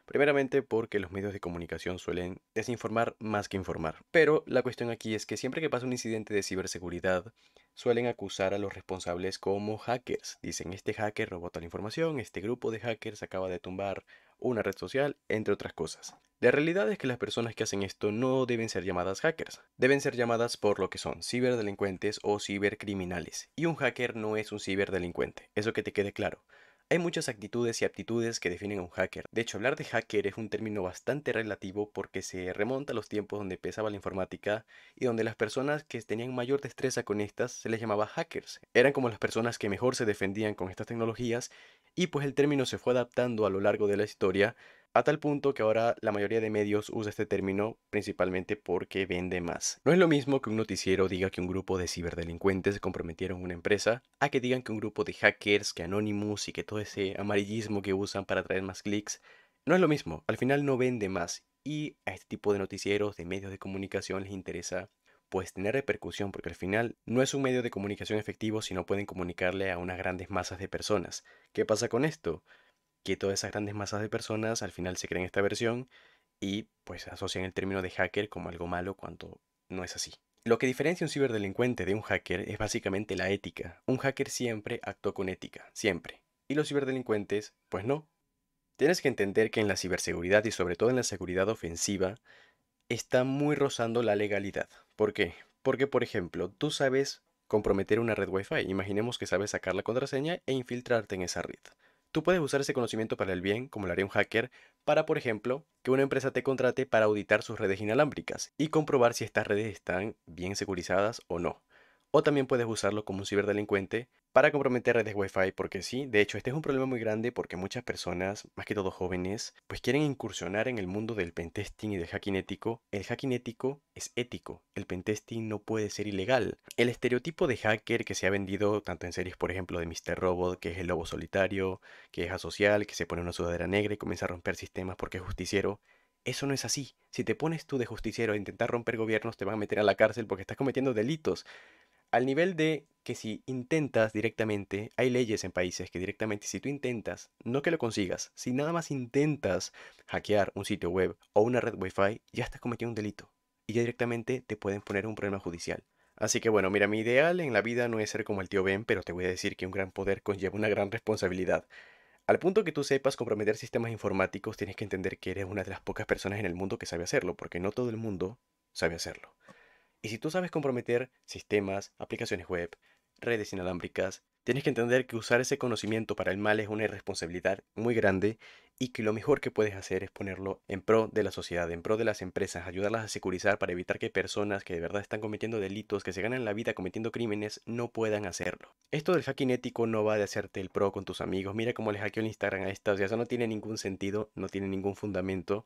Primeramente porque los medios de comunicación suelen desinformar más que informar. Pero la cuestión aquí es que siempre que pasa un incidente de ciberseguridad, suelen acusar a los responsables como hackers. Dicen, este hacker robó tal información, este grupo de hackers acaba de tumbar una red social, entre otras cosas. La realidad es que las personas que hacen esto no deben ser llamadas hackers, deben ser llamadas por lo que son ciberdelincuentes o cibercriminales. Y un hacker no es un ciberdelincuente, eso que te quede claro. Hay muchas actitudes y aptitudes que definen a un hacker. De hecho, hablar de hacker es un término bastante relativo porque se remonta a los tiempos donde empezaba la informática y donde las personas que tenían mayor destreza con estas se les llamaba hackers. Eran como las personas que mejor se defendían con estas tecnologías y pues el término se fue adaptando a lo largo de la historia a tal punto que ahora la mayoría de medios usa este término principalmente porque vende más. No es lo mismo que un noticiero diga que un grupo de ciberdelincuentes comprometieron una empresa, a que digan que un grupo de hackers, que Anonymous y que todo ese amarillismo que usan para traer más clics. No es lo mismo, al final no vende más. Y a este tipo de noticieros, de medios de comunicación les interesa pues tener repercusión, porque al final no es un medio de comunicación efectivo si no pueden comunicarle a unas grandes masas de personas. ¿Qué pasa con esto? Que todas esas grandes masas de personas al final se creen esta versión y pues asocian el término de hacker como algo malo cuando no es así. Lo que diferencia un ciberdelincuente de un hacker es básicamente la ética. Un hacker siempre actuó con ética, siempre. Y los ciberdelincuentes, pues no. Tienes que entender que en la ciberseguridad y sobre todo en la seguridad ofensiva está muy rozando la legalidad. ¿Por qué? Porque, por ejemplo, tú sabes comprometer una red Wi-Fi. Imaginemos que sabes sacar la contraseña e infiltrarte en esa red. Tú puedes usar ese conocimiento para el bien, como lo haría un hacker, para, por ejemplo, que una empresa te contrate para auditar sus redes inalámbricas y comprobar si estas redes están bien securizadas o no. O también puedes usarlo como un ciberdelincuente para comprometer redes Wi-Fi, porque sí, de hecho este es un problema muy grande porque muchas personas, más que todo jóvenes, pues quieren incursionar en el mundo del pentesting y del hacking ético. El hacking ético es ético, el pentesting no puede ser ilegal. El estereotipo de hacker que se ha vendido tanto en series, por ejemplo, de Mr. Robot, que es el lobo solitario, que es asocial, que se pone una sudadera negra y comienza a romper sistemas porque es justiciero. Eso no es así. Si te pones tú de justiciero a intentar romper gobiernos, te van a meter a la cárcel porque estás cometiendo delitos. Al nivel de que si intentas directamente, hay leyes en países que directamente si tú intentas, no que lo consigas, si nada más intentas hackear un sitio web o una red Wi-Fi, ya estás cometiendo un delito y ya directamente te pueden poner un problema judicial. Así que bueno, mira, mi ideal en la vida no es ser como el tío Ben, pero te voy a decir que un gran poder conlleva una gran responsabilidad. Al punto que tú sepas comprometer sistemas informáticos, tienes que entender que eres una de las pocas personas en el mundo que sabe hacerlo, porque no todo el mundo sabe hacerlo. Y si tú sabes comprometer sistemas, aplicaciones web, redes inalámbricas, tienes que entender que usar ese conocimiento para el mal es una irresponsabilidad muy grande y que lo mejor que puedes hacer es ponerlo en pro de la sociedad, en pro de las empresas, ayudarlas a securizar para evitar que personas que de verdad están cometiendo delitos, que se ganan la vida cometiendo crímenes, no puedan hacerlo. Esto del hacking ético no va de hacerte el pro con tus amigos. Mira cómo les hackeó el Instagram a esta, o sea, eso no tiene ningún sentido, no tiene ningún fundamento.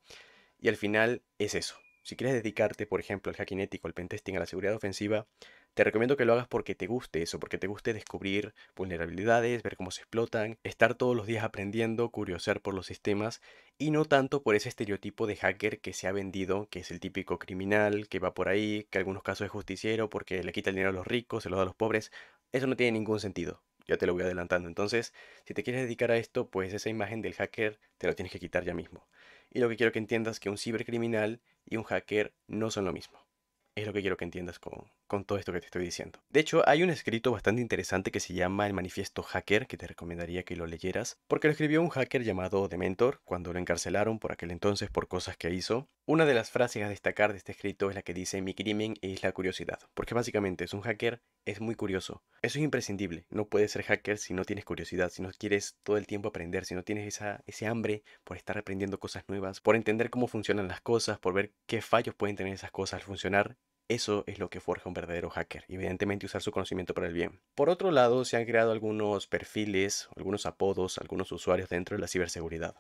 Y al final es eso. Si quieres dedicarte, por ejemplo, al hacking ético, al pentesting, a la seguridad ofensiva, te recomiendo que lo hagas porque te guste eso, porque te guste descubrir vulnerabilidades, ver cómo se explotan, estar todos los días aprendiendo, curiosear por los sistemas y no tanto por ese estereotipo de hacker que se ha vendido, que es el típico criminal que va por ahí, que en algunos casos es justiciero porque le quita el dinero a los ricos, se lo da a los pobres. Eso no tiene ningún sentido. Ya te lo voy adelantando. Entonces, si te quieres dedicar a esto, pues esa imagen del hacker te lo tienes que quitar ya mismo. Y lo que quiero que entiendas es que un cibercriminal y un hacker no son lo mismo. Es lo que quiero que entiendas con todo esto que te estoy diciendo. De hecho, hay un escrito bastante interesante que se llama El Manifiesto Hacker, que te recomendaría que lo leyeras, porque lo escribió un hacker llamado Dementor cuando lo encarcelaron por aquel entonces por cosas que hizo. Una de las frases a destacar de este escrito es la que dice: mi crimen es la curiosidad, porque básicamente es un hacker, es muy curioso. Eso es imprescindible, no puedes ser hacker si no tienes curiosidad, si no quieres todo el tiempo aprender, si no tienes ese hambre por estar aprendiendo cosas nuevas, por entender cómo funcionan las cosas, por ver qué fallos pueden tener esas cosas al funcionar. Eso es lo que forja un verdadero hacker, y evidentemente usar su conocimiento para el bien. Por otro lado, se han creado algunos perfiles, algunos apodos, algunos usuarios dentro de la ciberseguridad.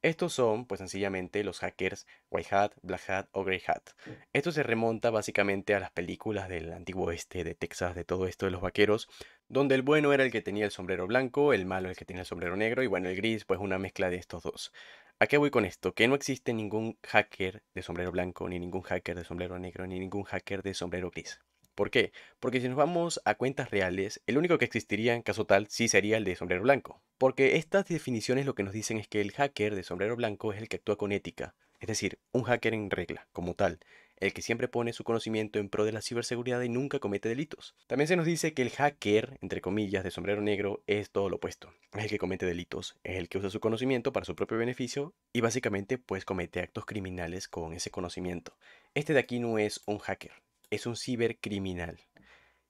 Estos son, pues sencillamente, los hackers White Hat, Black Hat o Grey Hat. Esto se remonta básicamente a las películas del antiguo oeste, de Texas, de todo esto de los vaqueros, donde el bueno era el que tenía el sombrero blanco, el malo el que tenía el sombrero negro y bueno, el gris, pues una mezcla de estos dos. ¿A qué voy con esto? Que no existe ningún hacker de sombrero blanco, ni ningún hacker de sombrero negro, ni ningún hacker de sombrero gris. ¿Por qué? Porque si nos vamos a cuentas reales, el único que existiría en caso tal sí sería el de sombrero blanco. Porque estas definiciones lo que nos dicen es que el hacker de sombrero blanco es el que actúa con ética, es decir, un hacker en regla, como tal, el que siempre pone su conocimiento en pro de la ciberseguridad y nunca comete delitos. También se nos dice que el hacker, entre comillas, de sombrero negro es todo lo opuesto. Es el que comete delitos, es el que usa su conocimiento para su propio beneficio y básicamente pues comete actos criminales con ese conocimiento. Este de aquí no es un hacker, es un cibercriminal.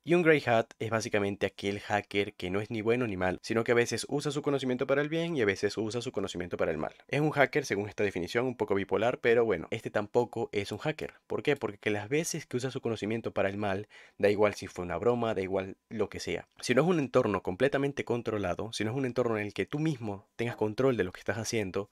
Y un Grey Hat es básicamente aquel hacker que no es ni bueno ni malo, sino que a veces usa su conocimiento para el bien y a veces usa su conocimiento para el mal. Es un hacker, según esta definición, un poco bipolar, pero bueno, este tampoco es un hacker. ¿Por qué? Porque las veces que usa su conocimiento para el mal, da igual si fue una broma, da igual lo que sea. Si no es un entorno completamente controlado, si no es un entorno en el que tú mismo tengas control de lo que estás haciendo,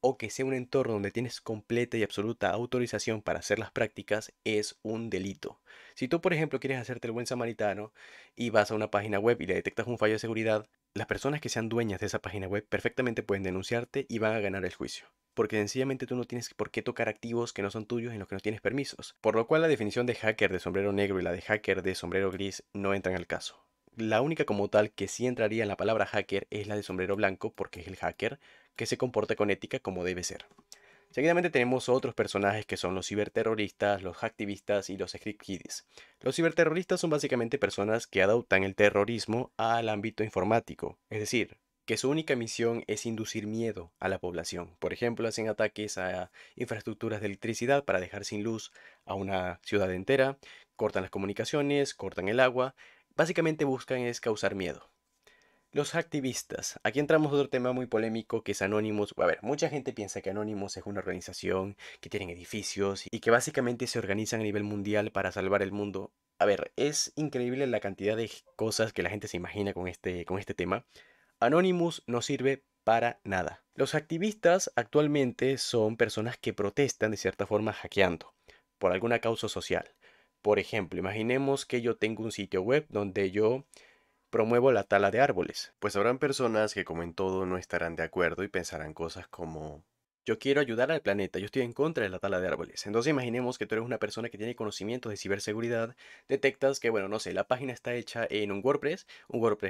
o que sea un entorno donde tienes completa y absoluta autorización para hacer las prácticas, es un delito. Si tú, por ejemplo, quieres hacerte el buen samaritano y vas a una página web y le detectas un fallo de seguridad, las personas que sean dueñas de esa página web perfectamente pueden denunciarte y van a ganar el juicio. Porque sencillamente tú no tienes por qué tocar activos que no son tuyos en los que no tienes permisos. Por lo cual la definición de hacker de sombrero negro y la de hacker de sombrero gris no entran al caso. La única como tal que sí entraría en la palabra hacker es la de sombrero blanco porque es el hacker que se comporta con ética como debe ser. Seguidamente tenemos otros personajes que son los ciberterroristas, los hacktivistas y los script kiddies. Los ciberterroristas son básicamente personas que adoptan el terrorismo al ámbito informático, es decir, que su única misión es inducir miedo a la población. Por ejemplo, hacen ataques a infraestructuras de electricidad para dejar sin luz a una ciudad entera, cortan las comunicaciones, cortan el agua, básicamente buscan es causar miedo. Los activistas. Aquí entramos a otro tema muy polémico que es Anonymous. A ver, mucha gente piensa que Anonymous es una organización que tienen edificios y que básicamente se organizan a nivel mundial para salvar el mundo. A ver, es increíble la cantidad de cosas que la gente se imagina con este tema. Anonymous no sirve para nada. Los activistas actualmente son personas que protestan de cierta forma hackeando por alguna causa social. Por ejemplo, imaginemos que yo tengo un sitio web donde yo promuevo la tala de árboles. Pues habrán personas que, como en todo, no estarán de acuerdo y pensarán cosas como: yo quiero ayudar al planeta, yo estoy en contra de la tala de árboles. Entonces imaginemos que tú eres una persona que tiene conocimientos de ciberseguridad, detectas que, bueno, no sé, la página está hecha en un WordPress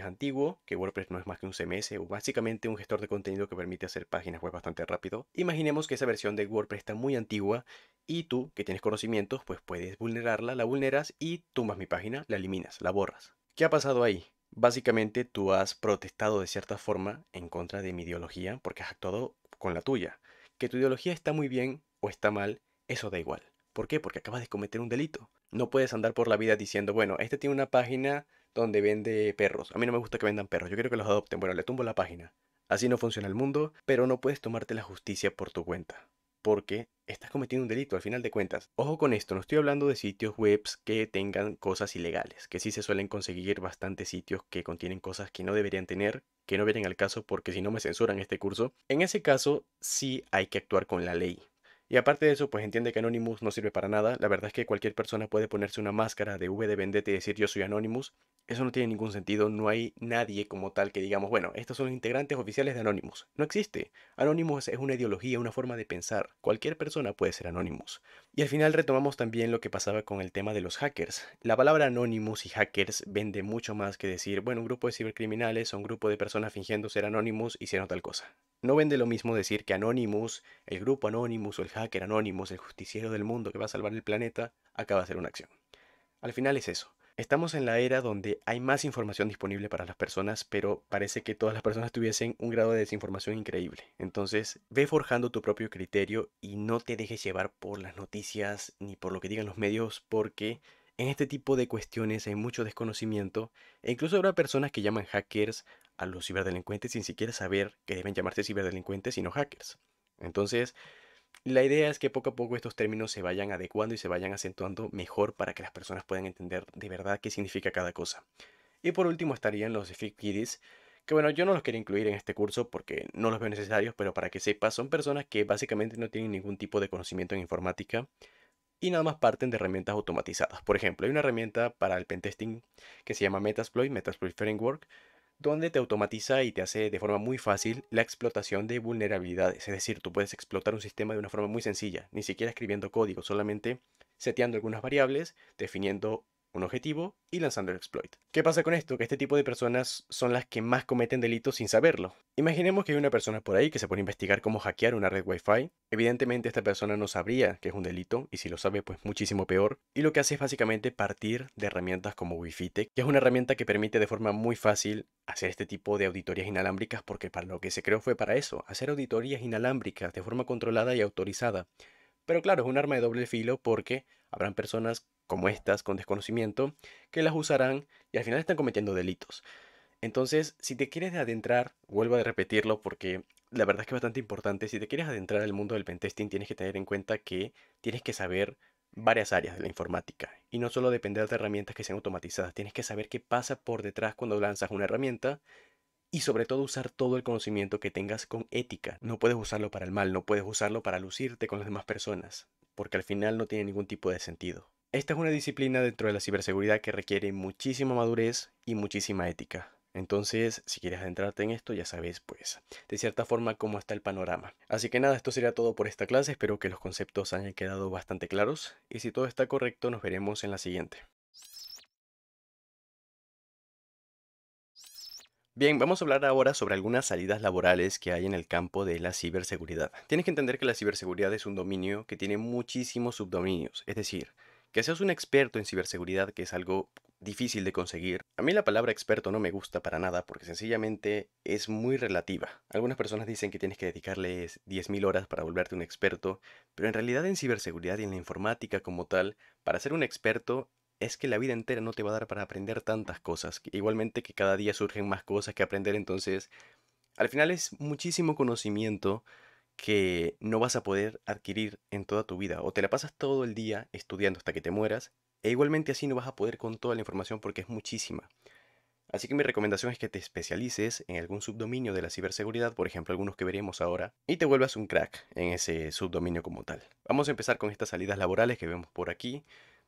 antiguo, que WordPress no es más que un CMS o básicamente un gestor de contenido que permite hacer páginas web bastante rápido. Imaginemos que esa versión de WordPress está muy antigua y tú, que tienes conocimientos, pues puedes vulnerarla, la vulneras y tumbas mi página, la eliminas, la borras. ¿Qué ha pasado ahí? Básicamente tú has protestado de cierta forma en contra de mi ideología porque has actuado con la tuya. Que tu ideología está muy bien o está mal, eso da igual. ¿Por qué? Porque acabas de cometer un delito. No puedes andar por la vida diciendo, bueno, este tiene una página donde vende perros. A mí no me gusta que vendan perros, yo quiero que los adopten. Bueno, le tumbo la página. Así no funciona el mundo, pero no puedes tomarte la justicia por tu cuenta porque estás cometiendo un delito al final de cuentas. Ojo con esto, no estoy hablando de sitios web que tengan cosas ilegales, que sí se suelen conseguir bastantes sitios que contienen cosas que no deberían tener, que no vienen al caso porque si no me censuran este curso. En ese caso sí hay que actuar con la ley. Y aparte de eso, pues entiende que Anonymous no sirve para nada. La verdad es que cualquier persona puede ponerse una máscara de V de Vendetta y decir yo soy Anonymous. Eso no tiene ningún sentido. No hay nadie como tal que digamos, bueno, estos son los integrantes oficiales de Anonymous. No existe. Anonymous es una ideología, una forma de pensar. Cualquier persona puede ser Anonymous. Y al final retomamos también lo que pasaba con el tema de los hackers. La palabra Anonymous y hackers vende mucho más que decir, bueno, un grupo de cibercriminales o un grupo de personas fingiendo ser Anonymous hicieron tal cosa. No vende lo mismo decir que Anonymous, el grupo Anonymous o el hacker Anonymous, el justiciero del mundo que va a salvar el planeta, acaba de hacer una acción. Al final es eso. Estamos en la era donde hay más información disponible para las personas, pero parece que todas las personas tuviesen un grado de desinformación increíble. Entonces, ve forjando tu propio criterio y no te dejes llevar por las noticias ni por lo que digan los medios, porque en este tipo de cuestiones hay mucho desconocimiento e incluso habrá personas que llaman hackers a los ciberdelincuentes sin siquiera saber que deben llamarse ciberdelincuentes sino hackers. Entonces, la idea es que poco a poco estos términos se vayan adecuando y se vayan acentuando mejor para que las personas puedan entender de verdad qué significa cada cosa. Y por último estarían los Fake Kiddies, que bueno, yo no los quería incluir en este curso porque no los veo necesarios, pero para que sepas, son personas que básicamente no tienen ningún tipo de conocimiento en informática y nada más parten de herramientas automatizadas. Por ejemplo, hay una herramienta para el pentesting que se llama Metasploit Framework, donde te automatiza y te hace de forma muy fácil la explotación de vulnerabilidades. Es decir, tú puedes explotar un sistema de una forma muy sencilla, ni siquiera escribiendo código, solamente seteando algunas variables, definiendo un objetivo y lanzando el exploit. ¿Qué pasa con esto? Que este tipo de personas son las que más cometen delitos sin saberlo. Imaginemos que hay una persona por ahí que se pone a investigar cómo hackear una red Wi-Fi. Evidentemente esta persona no sabría que es un delito y si lo sabe pues muchísimo peor. Y lo que hace es básicamente partir de herramientas como Wi-Fi Tech, que es una herramienta que permite de forma muy fácil hacer este tipo de auditorías inalámbricas porque para lo que se creó fue para eso, hacer auditorías inalámbricas de forma controlada y autorizada. Pero claro, es un arma de doble filo porque habrán personas como estas con desconocimiento que las usarán y al final están cometiendo delitos. Entonces, si te quieres adentrar, vuelvo a repetirlo porque la verdad es que es bastante importante, si te quieres adentrar al mundo del pentesting tienes que tener en cuenta que tienes que saber varias áreas de la informática y no solo depender de herramientas que sean automatizadas, tienes que saber qué pasa por detrás cuando lanzas una herramienta y sobre todo usar todo el conocimiento que tengas con ética. No puedes usarlo para el mal, no puedes usarlo para lucirte con las demás personas, porque al final no tiene ningún tipo de sentido. Esta es una disciplina dentro de la ciberseguridad que requiere muchísima madurez y muchísima ética. Entonces, si quieres adentrarte en esto, ya sabes, pues, de cierta forma cómo está el panorama. Así que nada, esto sería todo por esta clase. Espero que los conceptos hayan quedado bastante claros. Y si todo está correcto, nos veremos en la siguiente. Bien, vamos a hablar ahora sobre algunas salidas laborales que hay en el campo de la ciberseguridad. Tienes que entender que la ciberseguridad es un dominio que tiene muchísimos subdominios, es decir, que seas un experto en ciberseguridad, que es algo difícil de conseguir. A mí la palabra experto no me gusta para nada porque sencillamente es muy relativa. Algunas personas dicen que tienes que dedicarles 10.000 horas para volverte un experto, pero en realidad en ciberseguridad y en la informática como tal, para ser un experto es que la vida entera no te va a dar para aprender tantas cosas. Igualmente que cada día surgen más cosas que aprender, entonces al final es muchísimo conocimiento que no vas a poder adquirir en toda tu vida. O te la pasas todo el día estudiando hasta que te mueras, e igualmente así no vas a poder con toda la información porque es muchísima. Así que mi recomendación es que te especialices en algún subdominio de la ciberseguridad, por ejemplo algunos que veremos ahora, y te vuelvas un crack en ese subdominio como tal. Vamos a empezar con estas salidas laborales que vemos por aquí.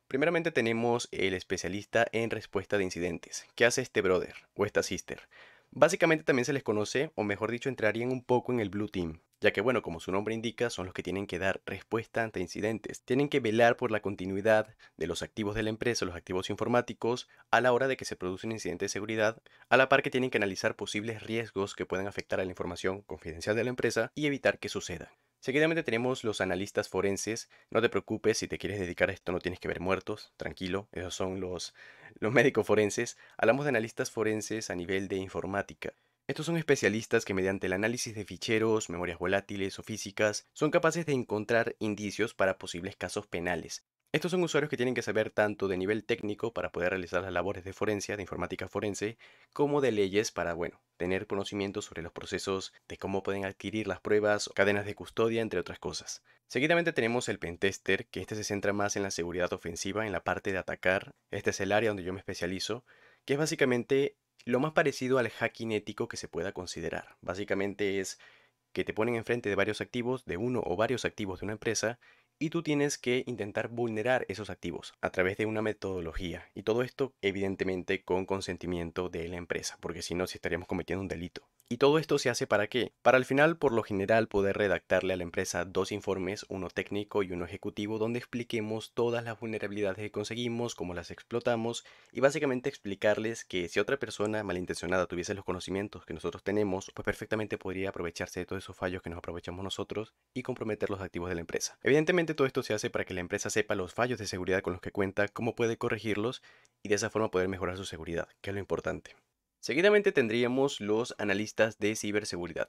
Primeramente tenemos el especialista en respuesta de incidentes. ¿Qué hace este brother o esta sister? Básicamente también se les conoce, o mejor dicho, entrarían un poco en el Blue Team, ya que bueno, como su nombre indica, son los que tienen que dar respuesta ante incidentes. Tienen que velar por la continuidad de los activos de la empresa, los activos informáticos, a la hora de que se produce un incidente de seguridad, a la par que tienen que analizar posibles riesgos que puedan afectar a la información confidencial de la empresa y evitar que suceda. Seguidamente tenemos los analistas forenses. No te preocupes, si te quieres dedicar a esto no tienes que ver muertos, tranquilo, esos son los médicos forenses. Hablamos de analistas forenses a nivel de informática. Estos son especialistas que mediante el análisis de ficheros, memorias volátiles o físicas, son capaces de encontrar indicios para posibles casos penales. Estos son usuarios que tienen que saber tanto de nivel técnico para poder realizar las labores de forencia, de informática forense, como de leyes para, bueno, tener conocimiento sobre los procesos de cómo pueden adquirir las pruebas, cadenas de custodia, entre otras cosas. Seguidamente tenemos el pentester, que este se centra más en la seguridad ofensiva, en la parte de atacar. Este es el área donde yo me especializo, que es básicamente lo más parecido al hacking ético que se pueda considerar. Básicamente es que te ponen enfrente de varios activos, de uno o varios activos de una empresa, y tú tienes que intentar vulnerar esos activos a través de una metodología. Y todo esto, evidentemente, con consentimiento de la empresa, porque si no, sí estaríamos cometiendo un delito. ¿Y todo esto se hace para qué? Para al final, por lo general, poder redactarle a la empresa dos informes, uno técnico y uno ejecutivo, donde expliquemos todas las vulnerabilidades que conseguimos, cómo las explotamos, y básicamente explicarles que si otra persona malintencionada tuviese los conocimientos que nosotros tenemos, pues perfectamente podría aprovecharse de todos esos fallos que nos aprovechamos nosotros y comprometer los activos de la empresa. Evidentemente todo esto se hace para que la empresa sepa los fallos de seguridad con los que cuenta, cómo puede corregirlos y de esa forma poder mejorar su seguridad, que es lo importante. Seguidamente tendríamos los analistas de ciberseguridad.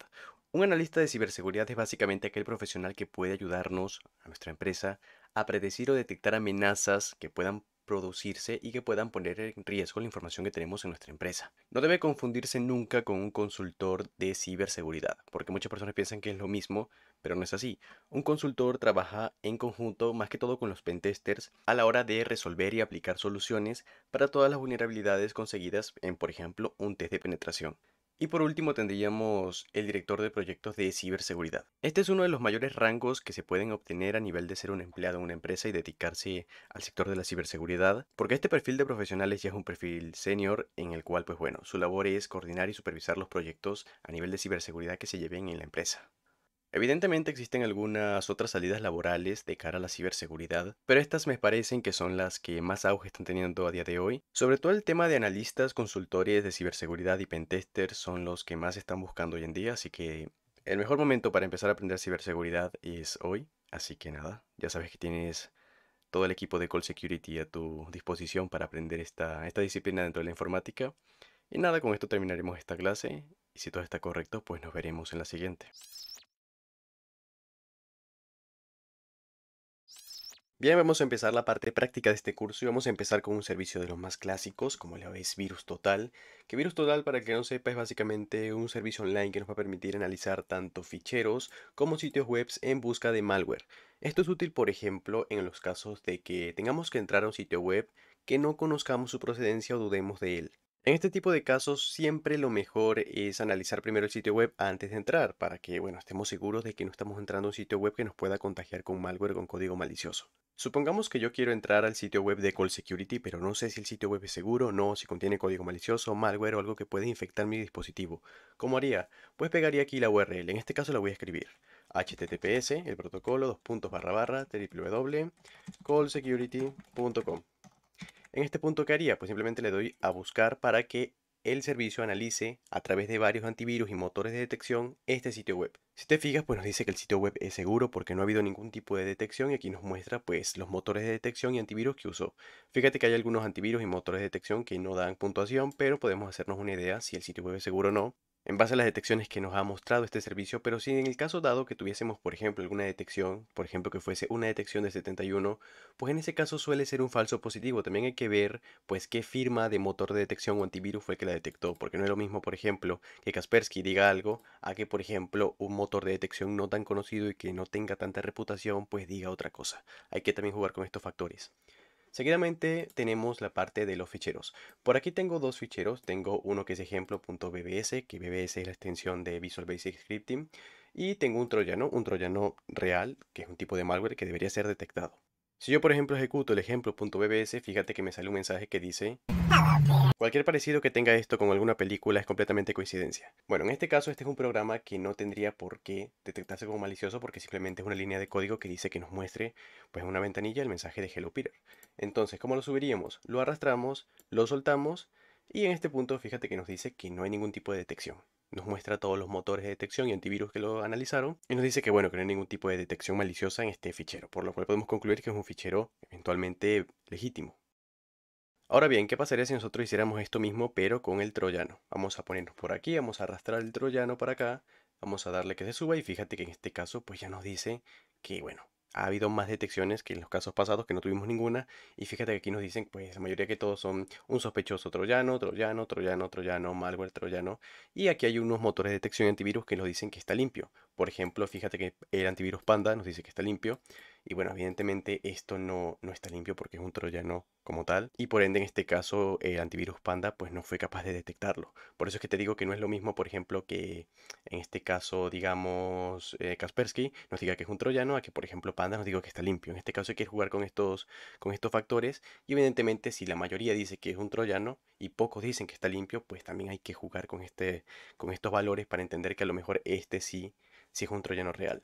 Un analista de ciberseguridad es básicamente aquel profesional que puede ayudarnos, a nuestra empresa, a predecir o detectar amenazas que puedan producirse y que puedan poner en riesgo la información que tenemos en nuestra empresa. No debe confundirse nunca con un consultor de ciberseguridad, porque muchas personas piensan que es lo mismo, pero no es así. Un consultor trabaja en conjunto más que todo con los pentesters a la hora de resolver y aplicar soluciones para todas las vulnerabilidades conseguidas en, por ejemplo, un test de penetración. Y por último tendríamos el director de proyectos de ciberseguridad. Este es uno de los mayores rangos que se pueden obtener a nivel de ser un empleado en una empresa y dedicarse al sector de la ciberseguridad, porque este perfil de profesionales ya es un perfil senior en el cual, pues bueno, su labor es coordinar y supervisar los proyectos a nivel de ciberseguridad que se lleven en la empresa. Evidentemente existen algunas otras salidas laborales de cara a la ciberseguridad, pero estas me parecen que son las que más auge están teniendo a día de hoy. Sobre todo el tema de analistas, consultores de ciberseguridad y pentesters son los que más están buscando hoy en día, así que el mejor momento para empezar a aprender ciberseguridad es hoy. Así que nada, ya sabes que tienes todo el equipo de Call Security a tu disposición para aprender esta disciplina dentro de la informática. Y nada, con esto terminaremos esta clase, y si todo está correcto, pues nos veremos en la siguiente. Bien, vamos a empezar la parte práctica de este curso y vamos a empezar con un servicio de los más clásicos, como lo es Virus Total. Que Virus Total, para el que no sepa, es básicamente un servicio online que nos va a permitir analizar tanto ficheros como sitios web en busca de malware. Esto es útil, por ejemplo, en los casos de que tengamos que entrar a un sitio web que no conozcamos su procedencia o dudemos de él. En este tipo de casos, siempre lo mejor es analizar primero el sitio web antes de entrar, para que, bueno, estemos seguros de que no estamos entrando a un sitio web que nos pueda contagiar con malware o con código malicioso. Supongamos que yo quiero entrar al sitio web de Call Security, pero no sé si el sitio web es seguro o no, si contiene código malicioso, malware o algo que puede infectar mi dispositivo. ¿Cómo haría? Pues pegaría aquí la URL, en este caso la voy a escribir. HTTPS, el protocolo, dos puntos barra barra, www.callsecurity.com. En este punto, ¿qué haría? Pues simplemente le doy a buscar para que el servicio analice a través de varios antivirus y motores de detección este sitio web. Si te fijas, pues nos dice que el sitio web es seguro porque no ha habido ningún tipo de detección y aquí nos muestra pues los motores de detección y antivirus que usó. Fíjate que hay algunos antivirus y motores de detección que no dan puntuación, pero podemos hacernos una idea si el sitio web es seguro o no en base a las detecciones que nos ha mostrado este servicio, pero si en el caso dado que tuviésemos, por ejemplo, alguna detección, por ejemplo, que fuese una detección de 71, pues en ese caso suele ser un falso positivo. También hay que ver, pues, qué firma de motor de detección o antivirus fue el que la detectó, porque no es lo mismo, por ejemplo, que Kaspersky diga algo, a que, por ejemplo, un motor de detección no tan conocido y que no tenga tanta reputación, pues diga otra cosa. Hay que también jugar con estos factores. Seguidamente tenemos la parte de los ficheros. Por aquí tengo dos ficheros. Tengo uno que es ejemplo.bbs, que bbs es la extensión de Visual Basic Scripting. Y tengo un troyano real, que es un tipo de malware que debería ser detectado. Si yo, por ejemplo, ejecuto el ejemplo.bbs, fíjate que me sale un mensaje que dice: cualquier parecido que tenga esto con alguna película es completamente coincidencia. Bueno, en este caso este es un programa que no tendría por qué detectarse como malicioso porque simplemente es una línea de código que dice que nos muestre, pues, en una ventanilla el mensaje de Hello Peter. Entonces, ¿cómo lo subiríamos? Lo arrastramos, lo soltamos y en este punto fíjate que nos dice que no hay ningún tipo de detección. Nos muestra todos los motores de detección y antivirus que lo analizaron y nos dice que bueno, que no hay ningún tipo de detección maliciosa en este fichero, por lo cual podemos concluir que es un fichero eventualmente legítimo. Ahora bien, ¿qué pasaría si nosotros hiciéramos esto mismo pero con el troyano? Vamos a ponernos por aquí, vamos a arrastrar el troyano para acá, vamos a darle que se suba y fíjate que en este caso pues ya nos dice que bueno, ha habido más detecciones que en los casos pasados que no tuvimos ninguna y fíjate que aquí nos dicen pues la mayoría que todos son un sospechoso troyano, troyano, troyano, troyano, malware troyano y aquí hay unos motores de detección antivirus que nos dicen que está limpio. Por ejemplo, fíjate que el antivirus Panda nos dice que está limpio y bueno, evidentemente esto no está limpio porque es un troyano como tal. Y por ende, en este caso, el antivirus Panda pues no fue capaz de detectarlo. Por eso es que te digo que no es lo mismo, por ejemplo, que en este caso, digamos, Kaspersky nos diga que es un troyano, a que, por ejemplo, Panda nos diga que está limpio. En este caso hay que jugar con estos factores. Y evidentemente, si la mayoría dice que es un troyano y pocos dicen que está limpio, pues también hay que jugar con estos valores para entender que a lo mejor este sí es un troyano real.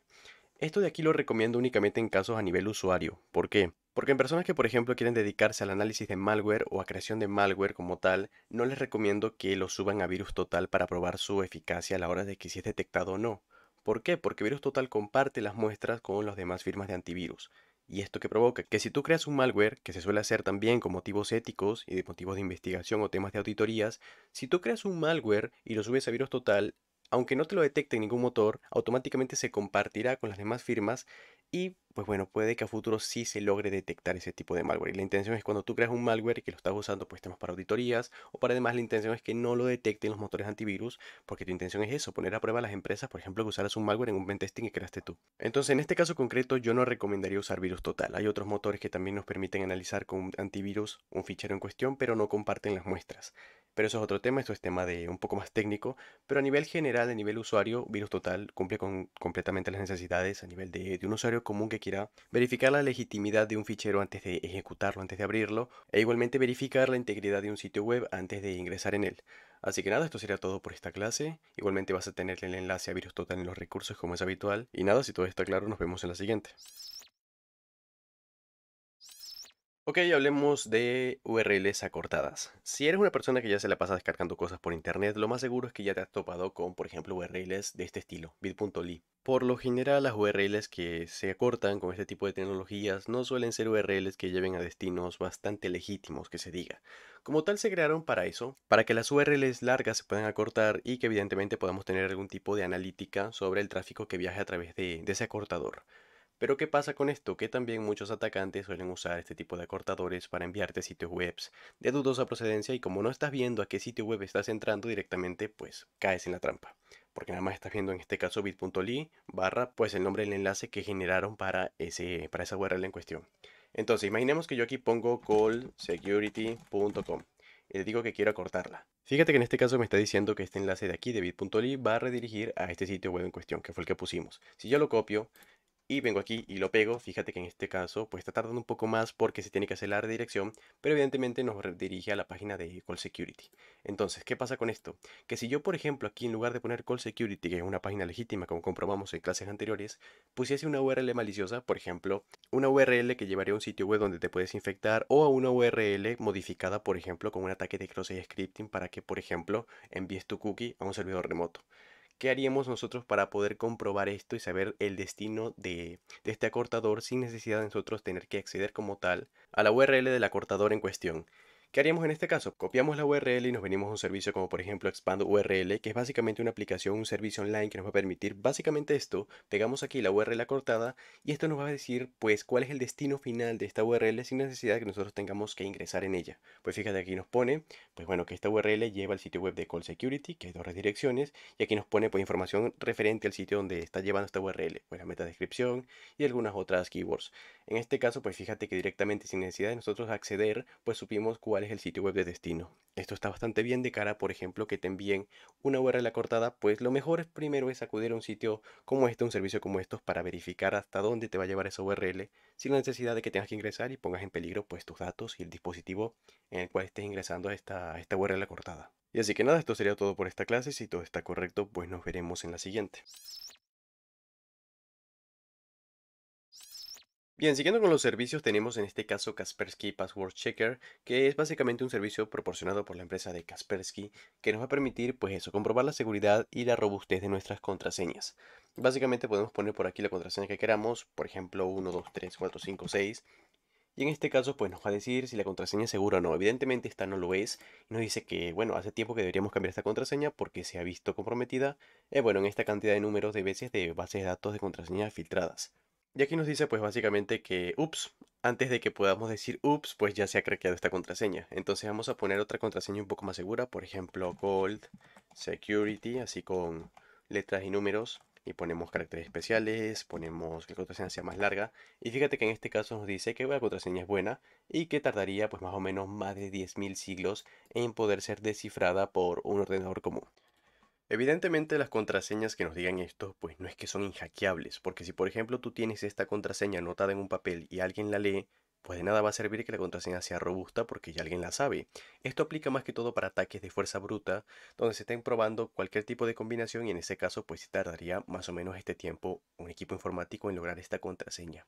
Esto de aquí lo recomiendo únicamente en casos a nivel usuario. ¿Por qué? Porque en personas que, por ejemplo, quieren dedicarse al análisis de malware o a creación de malware como tal, no les recomiendo que lo suban a Virus Total para probar su eficacia a la hora de que si es detectado o no. ¿Por qué? Porque Virus Total comparte las muestras con las demás firmas de antivirus. ¿Y esto que provoca? Que si tú creas un malware, que se suele hacer también con motivos éticos y de motivos de investigación o temas de auditorías, si tú creas un malware y lo subes a Virus Total, aunque no te lo detecte en ningún motor, automáticamente se compartirá con las demás firmas y pues bueno, puede que a futuro sí se logre detectar ese tipo de malware. Y la intención es cuando tú creas un malware y que lo estás usando pues temas para auditorías o para demás, la intención es que no lo detecten los motores antivirus porque tu intención es eso, poner a prueba a las empresas, por ejemplo, que usaras un malware en un pentesting que creaste tú. Entonces, en este caso concreto, yo no recomendaría usar virus total. Hay otros motores que también nos permiten analizar con un antivirus un fichero en cuestión, pero no comparten las muestras. Pero eso es otro tema, esto es tema de un poco más técnico, pero a nivel general, a nivel usuario, Virus Total cumple con completamente las necesidades a nivel de un usuario común que quiera verificar la legitimidad de un fichero antes de ejecutarlo, antes de abrirlo, e igualmente verificar la integridad de un sitio web antes de ingresar en él. Así que nada, esto sería todo por esta clase. Igualmente vas a tener el enlace a Virus Total en los recursos como es habitual. Y nada, si todo está claro, nos vemos en la siguiente. Ok, hablemos de URLs acortadas. Si eres una persona que ya se la pasa descargando cosas por internet, lo más seguro es que ya te has topado con, por ejemplo, URLs de este estilo, bit.ly. Por lo general, las URLs que se acortan con este tipo de tecnologías no suelen ser URLs que lleven a destinos bastante legítimos, que se diga. Como tal, se crearon para eso, para que las URLs largas se puedan acortar y que evidentemente podamos tener algún tipo de analítica sobre el tráfico que viaje a través de ese acortador. Pero ¿qué pasa con esto? Que también muchos atacantes suelen usar este tipo de acortadores para enviarte sitios web de dudosa procedencia y como no estás viendo a qué sitio web estás entrando directamente, pues caes en la trampa. Porque nada más estás viendo en este caso bit.ly barra pues el nombre del enlace que generaron para esa URL en cuestión. Entonces imaginemos que yo aquí pongo callsecurity.com y le digo que quiero acortarla. Fíjate que en este caso me está diciendo que este enlace de aquí de bit.ly va a redirigir a este sitio web en cuestión, que fue el que pusimos. Si yo lo copio, y vengo aquí y lo pego, fíjate que en este caso pues está tardando un poco más porque se tiene que hacer la redirección, pero evidentemente nos redirige a la página de Call Security. Entonces, ¿qué pasa con esto? Que si yo, por ejemplo, aquí en lugar de poner Call Security, que es una página legítima como comprobamos en clases anteriores, pusiese una URL maliciosa, por ejemplo, una URL que llevaría a un sitio web donde te puedes infectar o a una URL modificada, por ejemplo, con un ataque de cross-site scripting para que, por ejemplo, envíes tu cookie a un servidor remoto. ¿Qué haríamos nosotros para poder comprobar esto y saber el destino de este acortador sin necesidad de nosotros tener que acceder como tal a la URL del acortador en cuestión? ¿Qué haríamos en este caso? Copiamos la URL y nos venimos a un servicio como por ejemplo Expand URL, que es básicamente una aplicación, un servicio online que nos va a permitir básicamente esto. Pegamos aquí la URL acortada y esto nos va a decir pues cuál es el destino final de esta URL sin necesidad de que nosotros tengamos que ingresar en ella. Pues fíjate, aquí nos pone pues bueno, que esta URL lleva al sitio web de Call Security, que hay dos redirecciones, y aquí nos pone pues información referente al sitio donde está llevando esta URL, pues la metadescripción y algunas otras keywords. En este caso, pues fíjate que directamente sin necesidad de nosotros acceder, pues supimos cuál es el sitio web de destino. Esto está bastante bien de cara, por ejemplo, que te envíen una URL acortada, pues lo mejor es primero es acudir a un sitio como este, un servicio como estos, para verificar hasta dónde te va a llevar esa URL, sin la necesidad de que tengas que ingresar y pongas en peligro pues tus datos y el dispositivo en el cual estés ingresando a esta URL acortada. Y así que nada, esto sería todo por esta clase. Si todo está correcto, pues nos veremos en la siguiente. Bien, siguiendo con los servicios, tenemos en este caso Kaspersky Password Checker, que es básicamente un servicio proporcionado por la empresa de Kaspersky, que nos va a permitir, pues eso, comprobar la seguridad y la robustez de nuestras contraseñas. Básicamente podemos poner por aquí la contraseña que queramos, por ejemplo 1, 2, 3, 4, 5, 6, y en este caso pues nos va a decir si la contraseña es segura o no. Evidentemente esta no lo es, y nos dice que, bueno, hace tiempo que deberíamos cambiar esta contraseña porque se ha visto comprometida, bueno, en esta cantidad de números de veces de bases de datos de contraseñas filtradas. Y aquí nos dice pues básicamente que, ups, antes de que podamos decir ups, pues ya se ha craqueado esta contraseña. Entonces vamos a poner otra contraseña un poco más segura, por ejemplo Gold Security, así con letras y números. Y ponemos caracteres especiales, ponemos que la contraseña sea más larga. Y fíjate que en este caso nos dice que la contraseña es buena y que tardaría pues más o menos más de 10.000 siglos en poder ser descifrada por un ordenador común. Evidentemente las contraseñas que nos digan esto pues no es que son inhackeables, porque si por ejemplo tú tienes esta contraseña anotada en un papel y alguien la lee, pues de nada va a servir que la contraseña sea robusta porque ya alguien la sabe. Esto aplica más que todo para ataques de fuerza bruta, donde se estén probando cualquier tipo de combinación, y en ese caso pues sí tardaría más o menos este tiempo un equipo informático en lograr esta contraseña.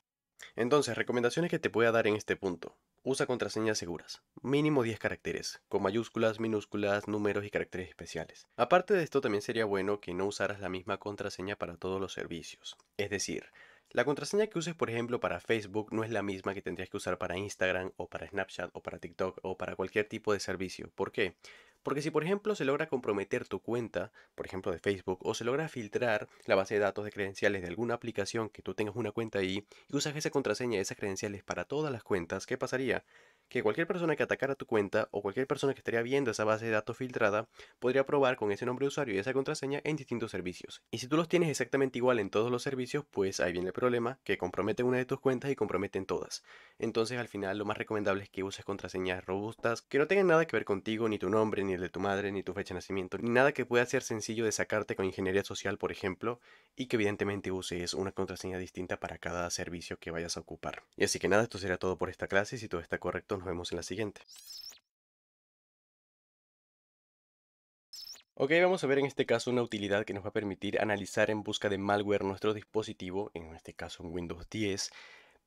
Entonces, recomendaciones que te voy a dar en este punto. Usa contraseñas seguras, mínimo 10 caracteres, con mayúsculas, minúsculas, números y caracteres especiales. Aparte de esto, también sería bueno que no usaras la misma contraseña para todos los servicios. Es decir, la contraseña que uses, por ejemplo, para Facebook no es la misma que tendrías que usar para Instagram o para Snapchat o para TikTok o para cualquier tipo de servicio. ¿Por qué? Porque si por ejemplo se logra comprometer tu cuenta, por ejemplo de Facebook, o se logra filtrar la base de datos de credenciales de alguna aplicación que tú tengas una cuenta ahí, y usas esa contraseña y esas credenciales para todas las cuentas, ¿qué pasaría? Que cualquier persona que atacara tu cuenta o cualquier persona que estaría viendo esa base de datos filtrada podría probar con ese nombre de usuario y esa contraseña en distintos servicios. Y si tú los tienes exactamente igual en todos los servicios, pues ahí viene el problema, que comprometen una de tus cuentas y comprometen todas. Entonces al final lo más recomendable es que uses contraseñas robustas que no tengan nada que ver contigo, ni tu nombre, ni el de tu madre, ni tu fecha de nacimiento, ni nada que pueda ser sencillo de sacarte con ingeniería social, por ejemplo, y que evidentemente uses una contraseña distinta para cada servicio que vayas a ocupar. Y así que nada, esto será todo por esta clase. Si todo está correcto, nos vemos en la siguiente. Ok, vamos a ver en este caso una utilidad que nos va a permitir analizar en busca de malware nuestro dispositivo, en este caso en Windows 10,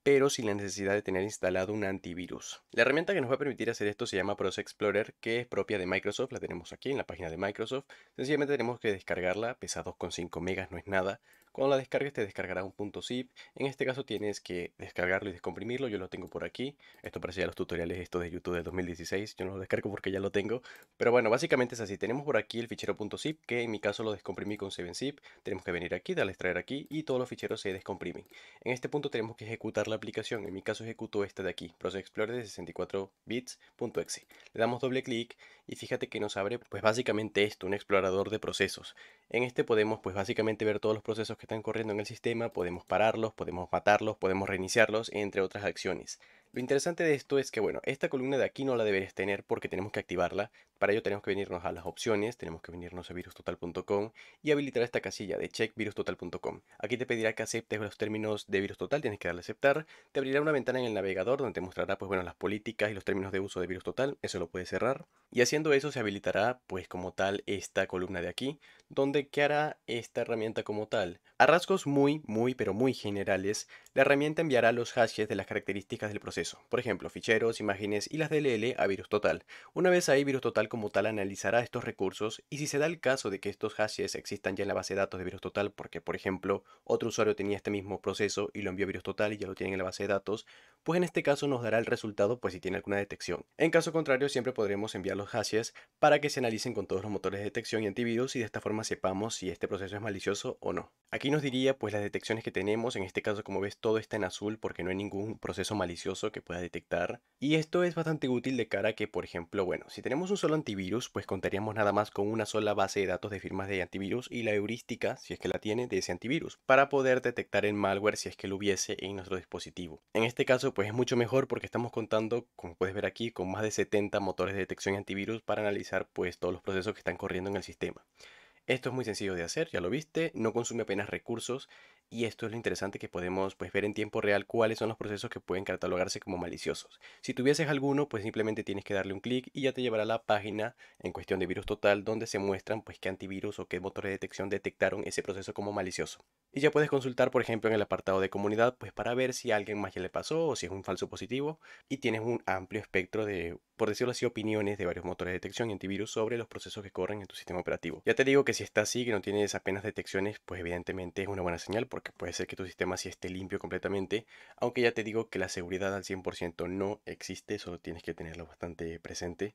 pero sin la necesidad de tener instalado un antivirus. La herramienta que nos va a permitir hacer esto se llama Browser Explorer, que es propia de Microsoft. La tenemos aquí en la página de Microsoft. Sencillamente tenemos que descargarla, pesa 2,5 megas, no es nada. Cuando la descargues te descargará un .zip. En este caso tienes que descargarlo y descomprimirlo. Yo lo tengo por aquí. Esto parece ya los tutoriales estos de YouTube del 2016. Yo no lo descargo porque ya lo tengo. Pero bueno, básicamente es así. Tenemos por aquí el fichero .zip, que en mi caso lo descomprimí con 7-zip. Tenemos que venir aquí, darle a extraer aquí y todos los ficheros se descomprimen. En este punto tenemos que ejecutar la aplicación. En mi caso ejecuto esta de aquí, Process Explorer de 64 bits.exe. Le damos doble clic y fíjate que nos abre pues básicamente esto, un explorador de procesos. En este podemos pues básicamente ver todos los procesos que están corriendo en el sistema, podemos pararlos, podemos matarlos, podemos reiniciarlos, entre otras acciones. Lo interesante de esto es que, bueno, esta columna de aquí no la deberías tener porque tenemos que activarla. Para ello tenemos que venirnos a las opciones, tenemos que venirnos a virustotal.com y habilitar esta casilla de checkvirustotal.com. Aquí te pedirá que aceptes los términos de VirusTotal, tienes que darle a aceptar. Te abrirá una ventana en el navegador donde te mostrará pues bueno, las políticas y los términos de uso de VirusTotal, eso lo puedes cerrar. Y haciendo eso se habilitará pues como tal esta columna de aquí, donde ¿qué hará esta herramienta como tal? A rasgos pero muy generales, la herramienta enviará los hashes de las características del proceso, por ejemplo, ficheros, imágenes y las DLL a VirusTotal. Una vez ahí, VirusTotal como tal analizará estos recursos y si se da el caso de que estos hashes existan ya en la base de datos de VirusTotal, porque por ejemplo otro usuario tenía este mismo proceso y lo envió a VirusTotal y ya lo tienen en la base de datos, pues en este caso nos dará el resultado pues si tiene alguna detección. En caso contrario, siempre podremos enviar los hashes para que se analicen con todos los motores de detección y antivirus y de esta forma sepamos si este proceso es malicioso o no. Aquí nos diría pues las detecciones que tenemos, en este caso como ves todo está en azul porque no hay ningún proceso malicioso que pueda detectar. Y esto es bastante útil de cara a que, por ejemplo, bueno, si tenemos un solo antivirus, pues contaríamos nada más con una sola base de datos de firmas de antivirus y la heurística, si es que la tiene, de ese antivirus, para poder detectar el malware si es que lo hubiese en nuestro dispositivo. En este caso, pues es mucho mejor porque estamos contando, como puedes ver aquí, con más de 70 motores de detección y antivirus para analizar pues todos los procesos que están corriendo en el sistema. Esto es muy sencillo de hacer, ya lo viste, no consume apenas recursos y esto es lo interesante que podemos pues, ver en tiempo real cuáles son los procesos que pueden catalogarse como maliciosos. Si tuvieses alguno, pues simplemente tienes que darle un clic y ya te llevará a la página en cuestión de virus total donde se muestran pues qué antivirus o qué motor de detección detectaron ese proceso como malicioso. Y ya puedes consultar, por ejemplo, en el apartado de comunidad, pues para ver si a alguien más ya le pasó o si es un falso positivo y tienes un amplio espectro de, por decirlo así, opiniones de varios motores de detección y antivirus sobre los procesos que corren en tu sistema operativo. Ya te digo que si está así, que no tienes apenas detecciones, pues evidentemente es una buena señal porque puede ser que tu sistema sí esté limpio completamente, aunque ya te digo que la seguridad al 100% no existe, solo tienes que tenerlo bastante presente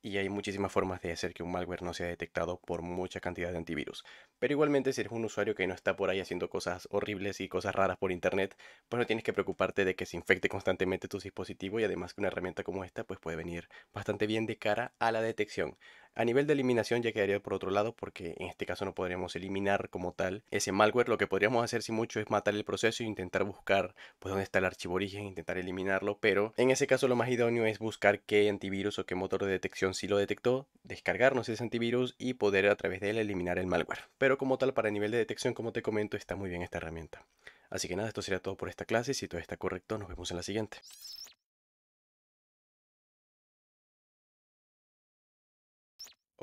y hay muchísimas formas de hacer que un malware no sea detectado por mucha cantidad de antivirus. Pero igualmente, si eres un usuario que no está por ahí haciendo cosas horribles y cosas raras por internet, pues no tienes que preocuparte de que se infecte constantemente tu dispositivo y además que una herramienta como esta pues puede venir bastante bien de cara a la detección. A nivel de eliminación ya quedaría por otro lado porque en este caso no podríamos eliminar como tal ese malware. Lo que podríamos hacer si mucho es matar el proceso e intentar buscar pues dónde está el archivo origen, intentar eliminarlo, pero en ese caso lo más idóneo es buscar qué antivirus o qué motor de detección sí lo detectó, descargarnos ese antivirus y poder a través de él eliminar el malware. Pero como tal, para nivel de detección, como te comento, está muy bien esta herramienta. Así que nada, esto sería todo por esta clase. Si todo está correcto, nos vemos en la siguiente.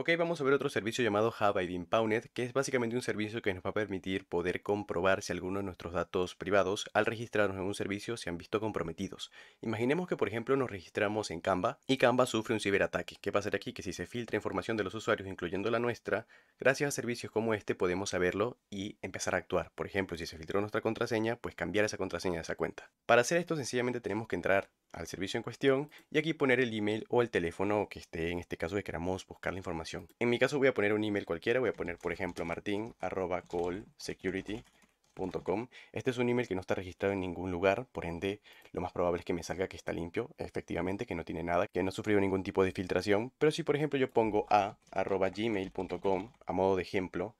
Ok, vamos a ver otro servicio llamado Have ID Impounded, que es básicamente un servicio que nos va a permitir poder comprobar si alguno de nuestros datos privados al registrarnos en un servicio se han visto comprometidos. Imaginemos que por ejemplo nos registramos en Canva y Canva sufre un ciberataque. ¿Qué pasa aquí? Que si se filtra información de los usuarios, incluyendo la nuestra, gracias a servicios como este podemos saberlo y empezar a actuar. Por ejemplo, si se filtró nuestra contraseña, pues cambiar esa contraseña de esa cuenta. Para hacer esto sencillamente tenemos que entrar al servicio en cuestión y aquí poner el email o el teléfono que esté en este caso que queramos buscar la información. En mi caso voy a poner un email cualquiera, voy a poner por ejemplo martin@callsecurity.com. Este es un email que no está registrado en ningún lugar, por ende lo más probable es que me salga que está limpio, efectivamente, que no tiene nada, que no ha sufrido ningún tipo de filtración. Pero si por ejemplo yo pongo a@gmail.com a modo de ejemplo,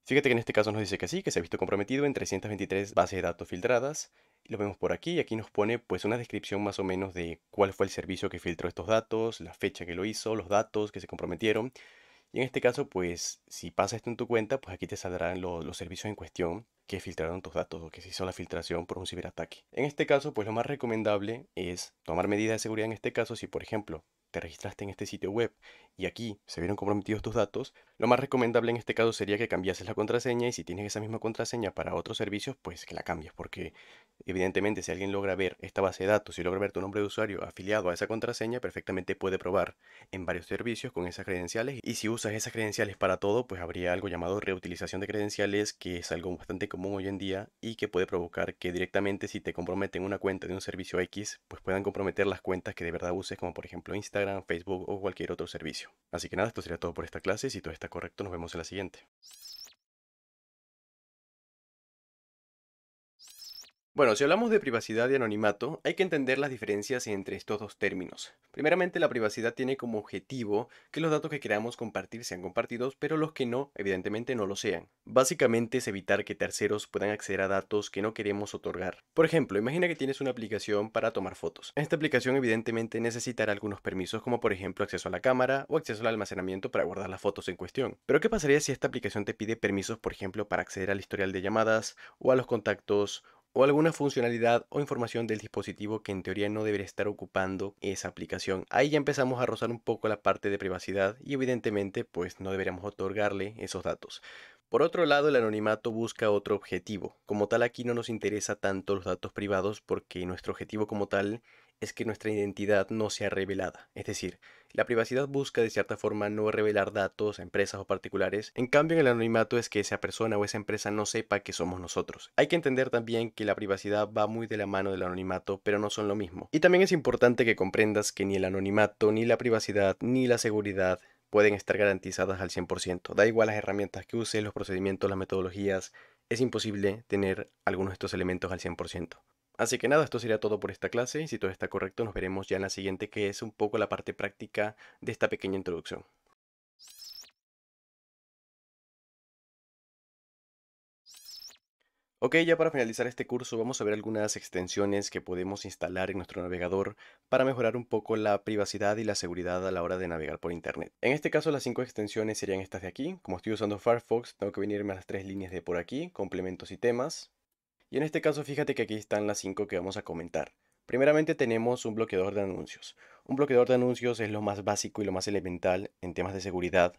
fíjate que en este caso nos dice que sí, que se ha visto comprometido en 323 bases de datos filtradas. Lo vemos por aquí y aquí nos pone pues una descripción más o menos de cuál fue el servicio que filtró estos datos, la fecha que lo hizo, los datos que se comprometieron. Y en este caso pues si pasa esto en tu cuenta pues aquí te saldrán los servicios en cuestión que filtraron tus datos o que se hizo la filtración por un ciberataque. En este caso pues lo más recomendable es tomar medidas de seguridad en este caso si por ejemplo te registraste en este sitio web y aquí se vieron comprometidos tus datos, lo más recomendable en este caso sería que cambiases la contraseña y si tienes esa misma contraseña para otros servicios, pues que la cambies, porque evidentemente si alguien logra ver esta base de datos y logra ver tu nombre de usuario afiliado a esa contraseña, perfectamente puede probar en varios servicios con esas credenciales y si usas esas credenciales para todo, pues habría algo llamado reutilización de credenciales, que es algo bastante común hoy en día y que puede provocar que directamente si te comprometen una cuenta de un servicio X, pues puedan comprometer las cuentas que de verdad uses, como por ejemplo Instagram, Facebook o cualquier otro servicio. Así que nada, esto sería todo por esta clase. Si todo está correcto, nos vemos en la siguiente. Bueno, si hablamos de privacidad y anonimato, hay que entender las diferencias entre estos dos términos. Primeramente, la privacidad tiene como objetivo que los datos que queramos compartir sean compartidos, pero los que no, evidentemente no lo sean. Básicamente es evitar que terceros puedan acceder a datos que no queremos otorgar. Por ejemplo, imagina que tienes una aplicación para tomar fotos. Esta aplicación evidentemente necesitará algunos permisos como por ejemplo acceso a la cámara o acceso al almacenamiento para guardar las fotos en cuestión. Pero ¿qué pasaría si esta aplicación te pide permisos, por ejemplo, para acceder al historial de llamadas o a los contactos o alguna funcionalidad o información del dispositivo que en teoría no debería estar ocupando esa aplicación? Ahí ya empezamos a rozar un poco la parte de privacidad y evidentemente pues no deberíamos otorgarle esos datos. Por otro lado, el anonimato busca otro objetivo. Como tal, aquí no nos interesa tanto los datos privados porque nuestro objetivo como tal es que nuestra identidad no sea revelada. Es decir, la privacidad busca de cierta forma no revelar datos a empresas o particulares. En cambio, en el anonimato es que esa persona o esa empresa no sepa que somos nosotros. Hay que entender también que la privacidad va muy de la mano del anonimato, pero no son lo mismo. Y también es importante que comprendas que ni el anonimato, ni la privacidad, ni la seguridad pueden estar garantizadas al 100%. Da igual las herramientas que uses, los procedimientos, las metodologías, es imposible tener algunos de estos elementos al 100%. Así que nada, esto sería todo por esta clase y si todo está correcto nos veremos ya en la siguiente, que es un poco la parte práctica de esta pequeña introducción. Ok, ya para finalizar este curso vamos a ver algunas extensiones que podemos instalar en nuestro navegador para mejorar un poco la privacidad y la seguridad a la hora de navegar por internet. En este caso las 5 extensiones serían estas de aquí. Como estoy usando Firefox, tengo que venirme a las 3 líneas de por aquí, complementos y temas. Y en este caso fíjate que aquí están las 5 que vamos a comentar. Primeramente tenemos un bloqueador de anuncios. Un bloqueador de anuncios es lo más básico y lo más elemental en temas de seguridad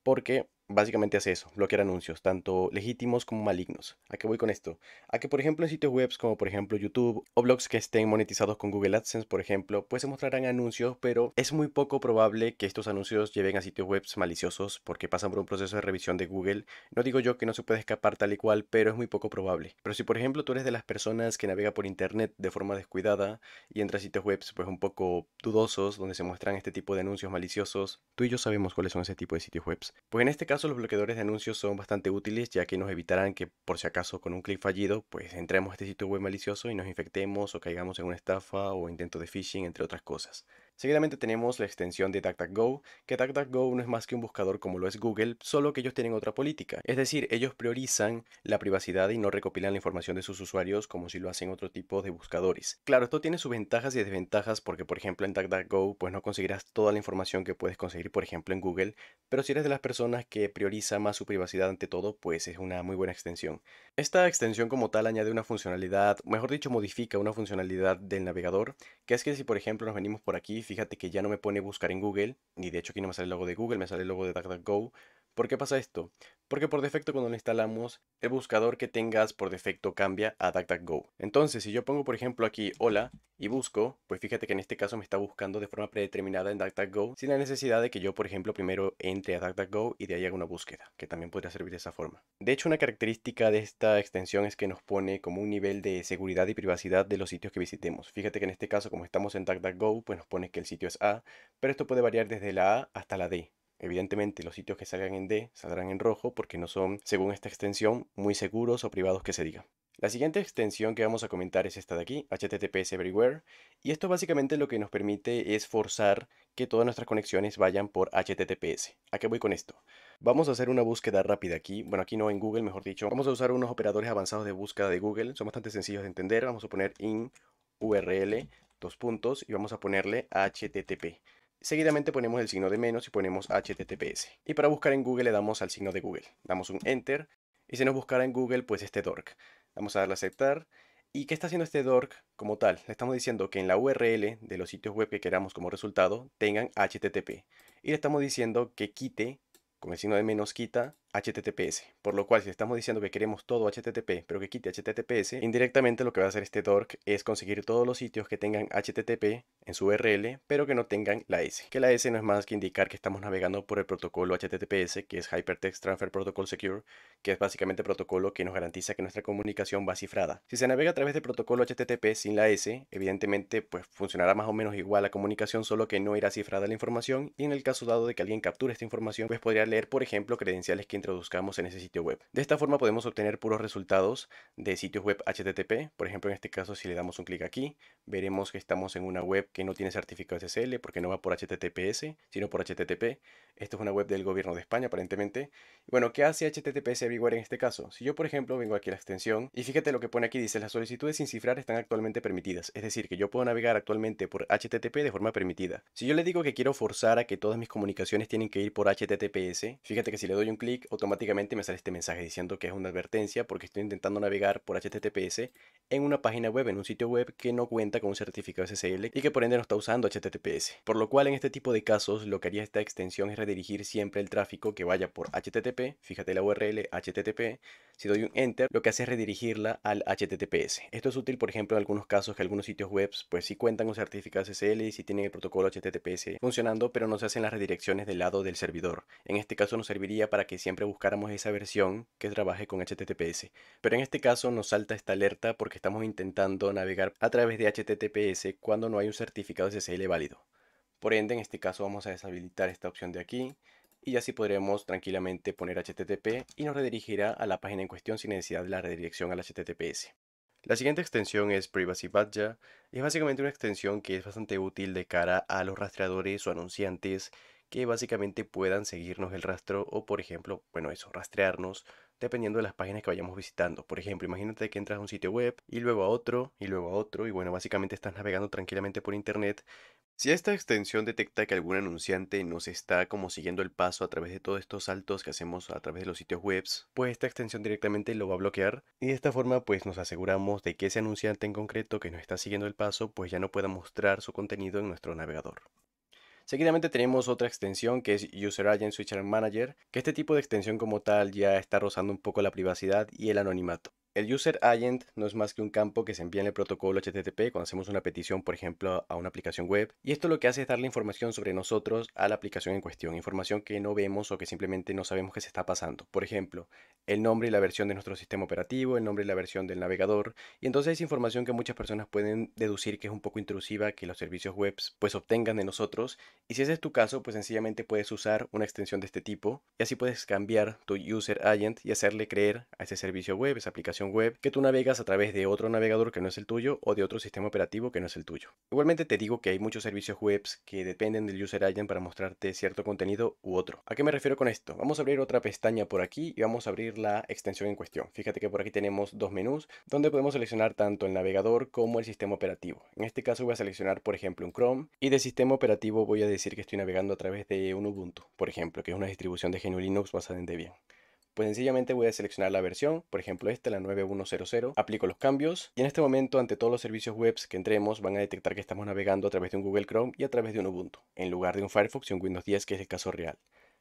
porque básicamente hace eso, bloquear anuncios, tanto legítimos como malignos. ¿A qué voy con esto? A que por ejemplo en sitios web como por ejemplo YouTube o blogs que estén monetizados con Google AdSense por ejemplo, pues se mostrarán anuncios, pero es muy poco probable que estos anuncios lleven a sitios web maliciosos porque pasan por un proceso de revisión de Google. No digo yo que no se puede escapar tal y cual, pero es muy poco probable. Pero si por ejemplo tú eres de las personas que navega por internet de forma descuidada y entra a sitios web pues un poco dudosos donde se muestran este tipo de anuncios maliciosos, tú y yo sabemos cuáles son ese tipo de sitios web. Pues en este caso los bloqueadores de anuncios son bastante útiles ya que nos evitarán que por si acaso con un clic fallido pues entremos a este sitio web malicioso y nos infectemos o caigamos en una estafa o intento de phishing entre otras cosas. Seguidamente tenemos la extensión de DuckDuckGo, que DuckDuckGo no es más que un buscador como lo es Google, solo que ellos tienen otra política. Es decir, ellos priorizan la privacidad y no recopilan la información de sus usuarios como si lo hacen otro tipo de buscadores. Claro, esto tiene sus ventajas y desventajas porque, por ejemplo, en DuckDuckGo pues no conseguirás toda la información que puedes conseguir, por ejemplo, en Google, pero si eres de las personas que prioriza más su privacidad ante todo, pues es una muy buena extensión. Esta extensión como tal añade una funcionalidad, mejor dicho, modifica una funcionalidad del navegador, que es que si por ejemplo nos venimos por aquí, fíjate que ya no me pone buscar en Google, ni de hecho aquí no me sale el logo de Google, me sale el logo de DuckDuckGo. ¿Por qué pasa esto? Porque por defecto cuando lo instalamos, el buscador que tengas por defecto cambia a DuckDuckGo. Entonces, si yo pongo por ejemplo aquí hola y busco, pues fíjate que en este caso me está buscando de forma predeterminada en DuckDuckGo, sin la necesidad de que yo por ejemplo primero entre a DuckDuckGo y de ahí haga una búsqueda, que también podría servir de esa forma. De hecho, una característica de esta extensión es que nos pone como un nivel de seguridad y privacidad de los sitios que visitemos. Fíjate que en este caso, como estamos en DuckDuckGo, pues nos pone que el sitio es A, pero esto puede variar desde la A hasta la D. Evidentemente los sitios que salgan en D saldrán en rojo porque no son, según esta extensión, muy seguros o privados que se diga. La siguiente extensión que vamos a comentar es esta de aquí, HTTPS Everywhere, y esto básicamente lo que nos permite es forzar que todas nuestras conexiones vayan por HTTPS. ¿A qué voy con esto? Vamos a hacer una búsqueda rápida aquí, bueno aquí no en Google mejor dicho, vamos a usar unos operadores avanzados de búsqueda de Google, son bastante sencillos de entender, vamos a poner in URL, dos puntos y vamos a ponerle HTTP. Seguidamente ponemos el signo de menos y ponemos HTTPS. Y para buscar en Google le damos al signo de Google. Damos un Enter y se nos buscará en Google pues este dork. Vamos a darle a aceptar. ¿Y qué está haciendo este dork como tal? Le estamos diciendo que en la URL de los sitios web que queramos como resultado tengan HTTP. Y le estamos diciendo que quite, con el signo de menos quita, HTTPS. Por lo cual, si estamos diciendo que queremos todo HTTP, pero que quite HTTPS, indirectamente lo que va a hacer este dork es conseguir todos los sitios que tengan HTTP en su URL, pero que no tengan la S. Que la S no es más que indicar que estamos navegando por el protocolo HTTPS, que es Hypertext Transfer Protocol Secure, que es básicamente el protocolo que nos garantiza que nuestra comunicación va cifrada. Si se navega a través del protocolo HTTP sin la S, evidentemente pues funcionará más o menos igual la comunicación, solo que no irá cifrada la información, y en el caso dado de que alguien capture esta información, pues podría leer, por ejemplo, credenciales que introduzcamos en ese sitio web. De esta forma podemos obtener puros resultados de sitios web HTTP. Por ejemplo, en este caso, si le damos un clic aquí, veremos que estamos en una web que no tiene certificado SSL porque no va por HTTPS, sino por HTTP. Esto es una web del gobierno de España, aparentemente. Y bueno, ¿qué hace HTTPS Everywhere en este caso? Si yo, por ejemplo, vengo aquí a la extensión y fíjate lo que pone aquí, dice las solicitudes sin cifrar están actualmente permitidas. Es decir, que yo puedo navegar actualmente por HTTP de forma permitida. Si yo le digo que quiero forzar a que todas mis comunicaciones tienen que ir por HTTPS, fíjate que si le doy un clic, automáticamente me sale este mensaje diciendo que es una advertencia porque estoy intentando navegar por HTTPS en una página web, en un sitio web que no cuenta con un certificado SSL y que por ende no está usando HTTPS. Por lo cual en este tipo de casos lo que haría esta extensión es redirigir siempre el tráfico que vaya por HTTP, fíjate la URL HTTP, Si doy un Enter, lo que hace es redirigirla al HTTPS. Esto es útil, por ejemplo, en algunos casos que algunos sitios web pues sí cuentan con certificado SSL y sí tienen el protocolo HTTPS funcionando, pero no se hacen las redirecciones del lado del servidor. En este caso nos serviría para que siempre buscáramos esa versión que trabaje con HTTPS. Pero en este caso nos salta esta alerta porque estamos intentando navegar a través de HTTPS cuando no hay un certificado SSL válido. Por ende, en este caso vamos a deshabilitar esta opción de aquí y así podremos tranquilamente poner HTTP y nos redirigirá a la página en cuestión sin necesidad de la redirección al HTTPS. La siguiente extensión es Privacy Badger y es básicamente una extensión que es bastante útil de cara a los rastreadores o anunciantes que básicamente puedan seguirnos el rastro o por ejemplo, bueno eso, rastrearnos dependiendo de las páginas que vayamos visitando. Por ejemplo, imagínate que entras a un sitio web y luego a otro y luego a otro y bueno, básicamente estás navegando tranquilamente por internet. Si esta extensión detecta que algún anunciante nos está como siguiendo el paso a través de todos estos saltos que hacemos a través de los sitios web, pues esta extensión directamente lo va a bloquear y de esta forma pues nos aseguramos de que ese anunciante en concreto que nos está siguiendo el paso pues ya no pueda mostrar su contenido en nuestro navegador. Seguidamente tenemos otra extensión que es User Agent Switcher Manager, que este tipo de extensión como tal ya está rozando un poco la privacidad y el anonimato. El User Agent no es más que un campo que se envía en el protocolo HTTP cuando hacemos una petición, por ejemplo, a una aplicación web. Y esto lo que hace es darle información sobre nosotros a la aplicación en cuestión, información que no vemos o que simplemente no sabemos que se está pasando. Por ejemplo, el nombre y la versión de nuestro sistema operativo, el nombre y la versión del navegador. Y entonces es información que muchas personas pueden deducir que es un poco intrusiva que los servicios web pues obtengan de nosotros. Y si ese es tu caso, pues sencillamente puedes usar una extensión de este tipo y así puedes cambiar tu User Agent y hacerle creer a ese servicio web, esa aplicación web, que tú navegas a través de otro navegador que no es el tuyo o de otro sistema operativo que no es el tuyo. Igualmente te digo que hay muchos servicios web que dependen del User Agent para mostrarte cierto contenido u otro. ¿A qué me refiero con esto? Vamos a abrir otra pestaña por aquí y vamos a abrir la extensión en cuestión. Fíjate que por aquí tenemos dos menús donde podemos seleccionar tanto el navegador como el sistema operativo. En este caso voy a seleccionar por ejemplo un Chrome y de sistema operativo voy a decir que estoy navegando a través de un Ubuntu, por ejemplo, que es una distribución de GNU Linux basada en Debian. Pues sencillamente voy a seleccionar la versión, por ejemplo esta, la 9100, aplico los cambios y en este momento ante todos los servicios web que entremos van a detectar que estamos navegando a través de un Google Chrome y a través de un Ubuntu, en lugar de un Firefox y un Windows 10 que es el caso real.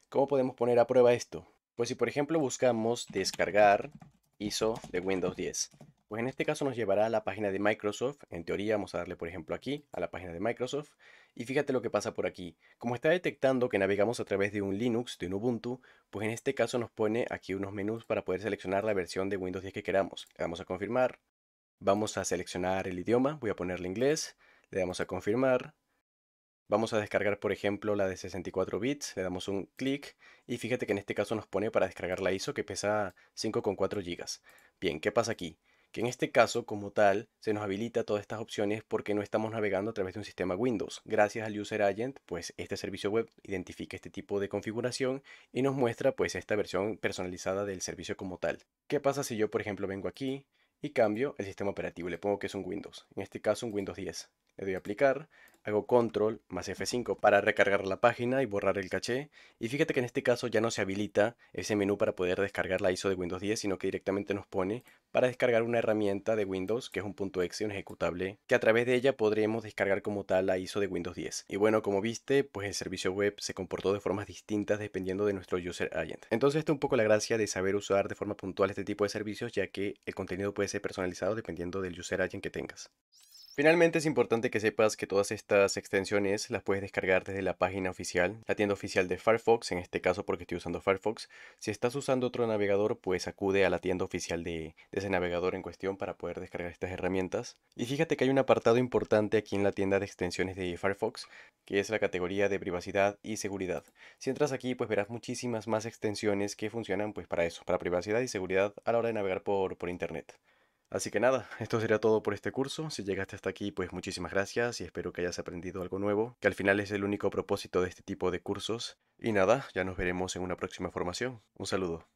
¿Cómo podemos poner a prueba esto? Pues si por ejemplo buscamos descargar ISO de Windows 10, pues en este caso nos llevará a la página de Microsoft. En teoría vamos a darle por ejemplo aquí a la página de Microsoft y fíjate lo que pasa por aquí. Como está detectando que navegamos a través de un Linux, de un Ubuntu, pues en este caso nos pone aquí unos menús para poder seleccionar la versión de Windows 10 que queramos. Le damos a confirmar, vamos a seleccionar el idioma, voy a ponerle inglés, le damos a confirmar. Vamos a descargar, por ejemplo, la de 64 bits, le damos un clic y fíjate que en este caso nos pone para descargar la ISO que pesa 5,4 GB. Bien, ¿qué pasa aquí? Que en este caso, como tal, se nos habilita todas estas opciones porque no estamos navegando a través de un sistema Windows. Gracias al User Agent, pues este servicio web identifica este tipo de configuración y nos muestra pues esta versión personalizada del servicio como tal. ¿Qué pasa si yo, por ejemplo, vengo aquí y cambio el sistema operativo? Le pongo que es un Windows, en este caso un Windows 10. Le doy a aplicar. Hago control más F5 para recargar la página y borrar el caché. Y fíjate que en este caso ya no se habilita ese menú para poder descargar la ISO de Windows 10, sino que directamente nos pone para descargar una herramienta de Windows que es un .exe, un ejecutable, que a través de ella podremos descargar como tal la ISO de Windows 10. Y bueno, como viste, pues el servicio web se comportó de formas distintas dependiendo de nuestro User Agent. Entonces esto es un poco la gracia de saber usar de forma puntual este tipo de servicios, ya que el contenido puede ser personalizado dependiendo del User Agent que tengas. Finalmente es importante que sepas que todas estas extensiones las puedes descargar desde la página oficial, la tienda oficial de Firefox, en este caso porque estoy usando Firefox. Si estás usando otro navegador, pues acude a la tienda oficial de ese navegador en cuestión para poder descargar estas herramientas. Y fíjate que hay un apartado importante aquí en la tienda de extensiones de Firefox, que es la categoría de privacidad y seguridad. Si entras aquí, pues verás muchísimas más extensiones que funcionan pues para eso, para privacidad y seguridad a la hora de navegar por internet. Así que nada, esto sería todo por este curso. Si llegaste hasta aquí, pues muchísimas gracias y espero que hayas aprendido algo nuevo, que al final es el único propósito de este tipo de cursos. Y nada, ya nos veremos en una próxima formación. Un saludo.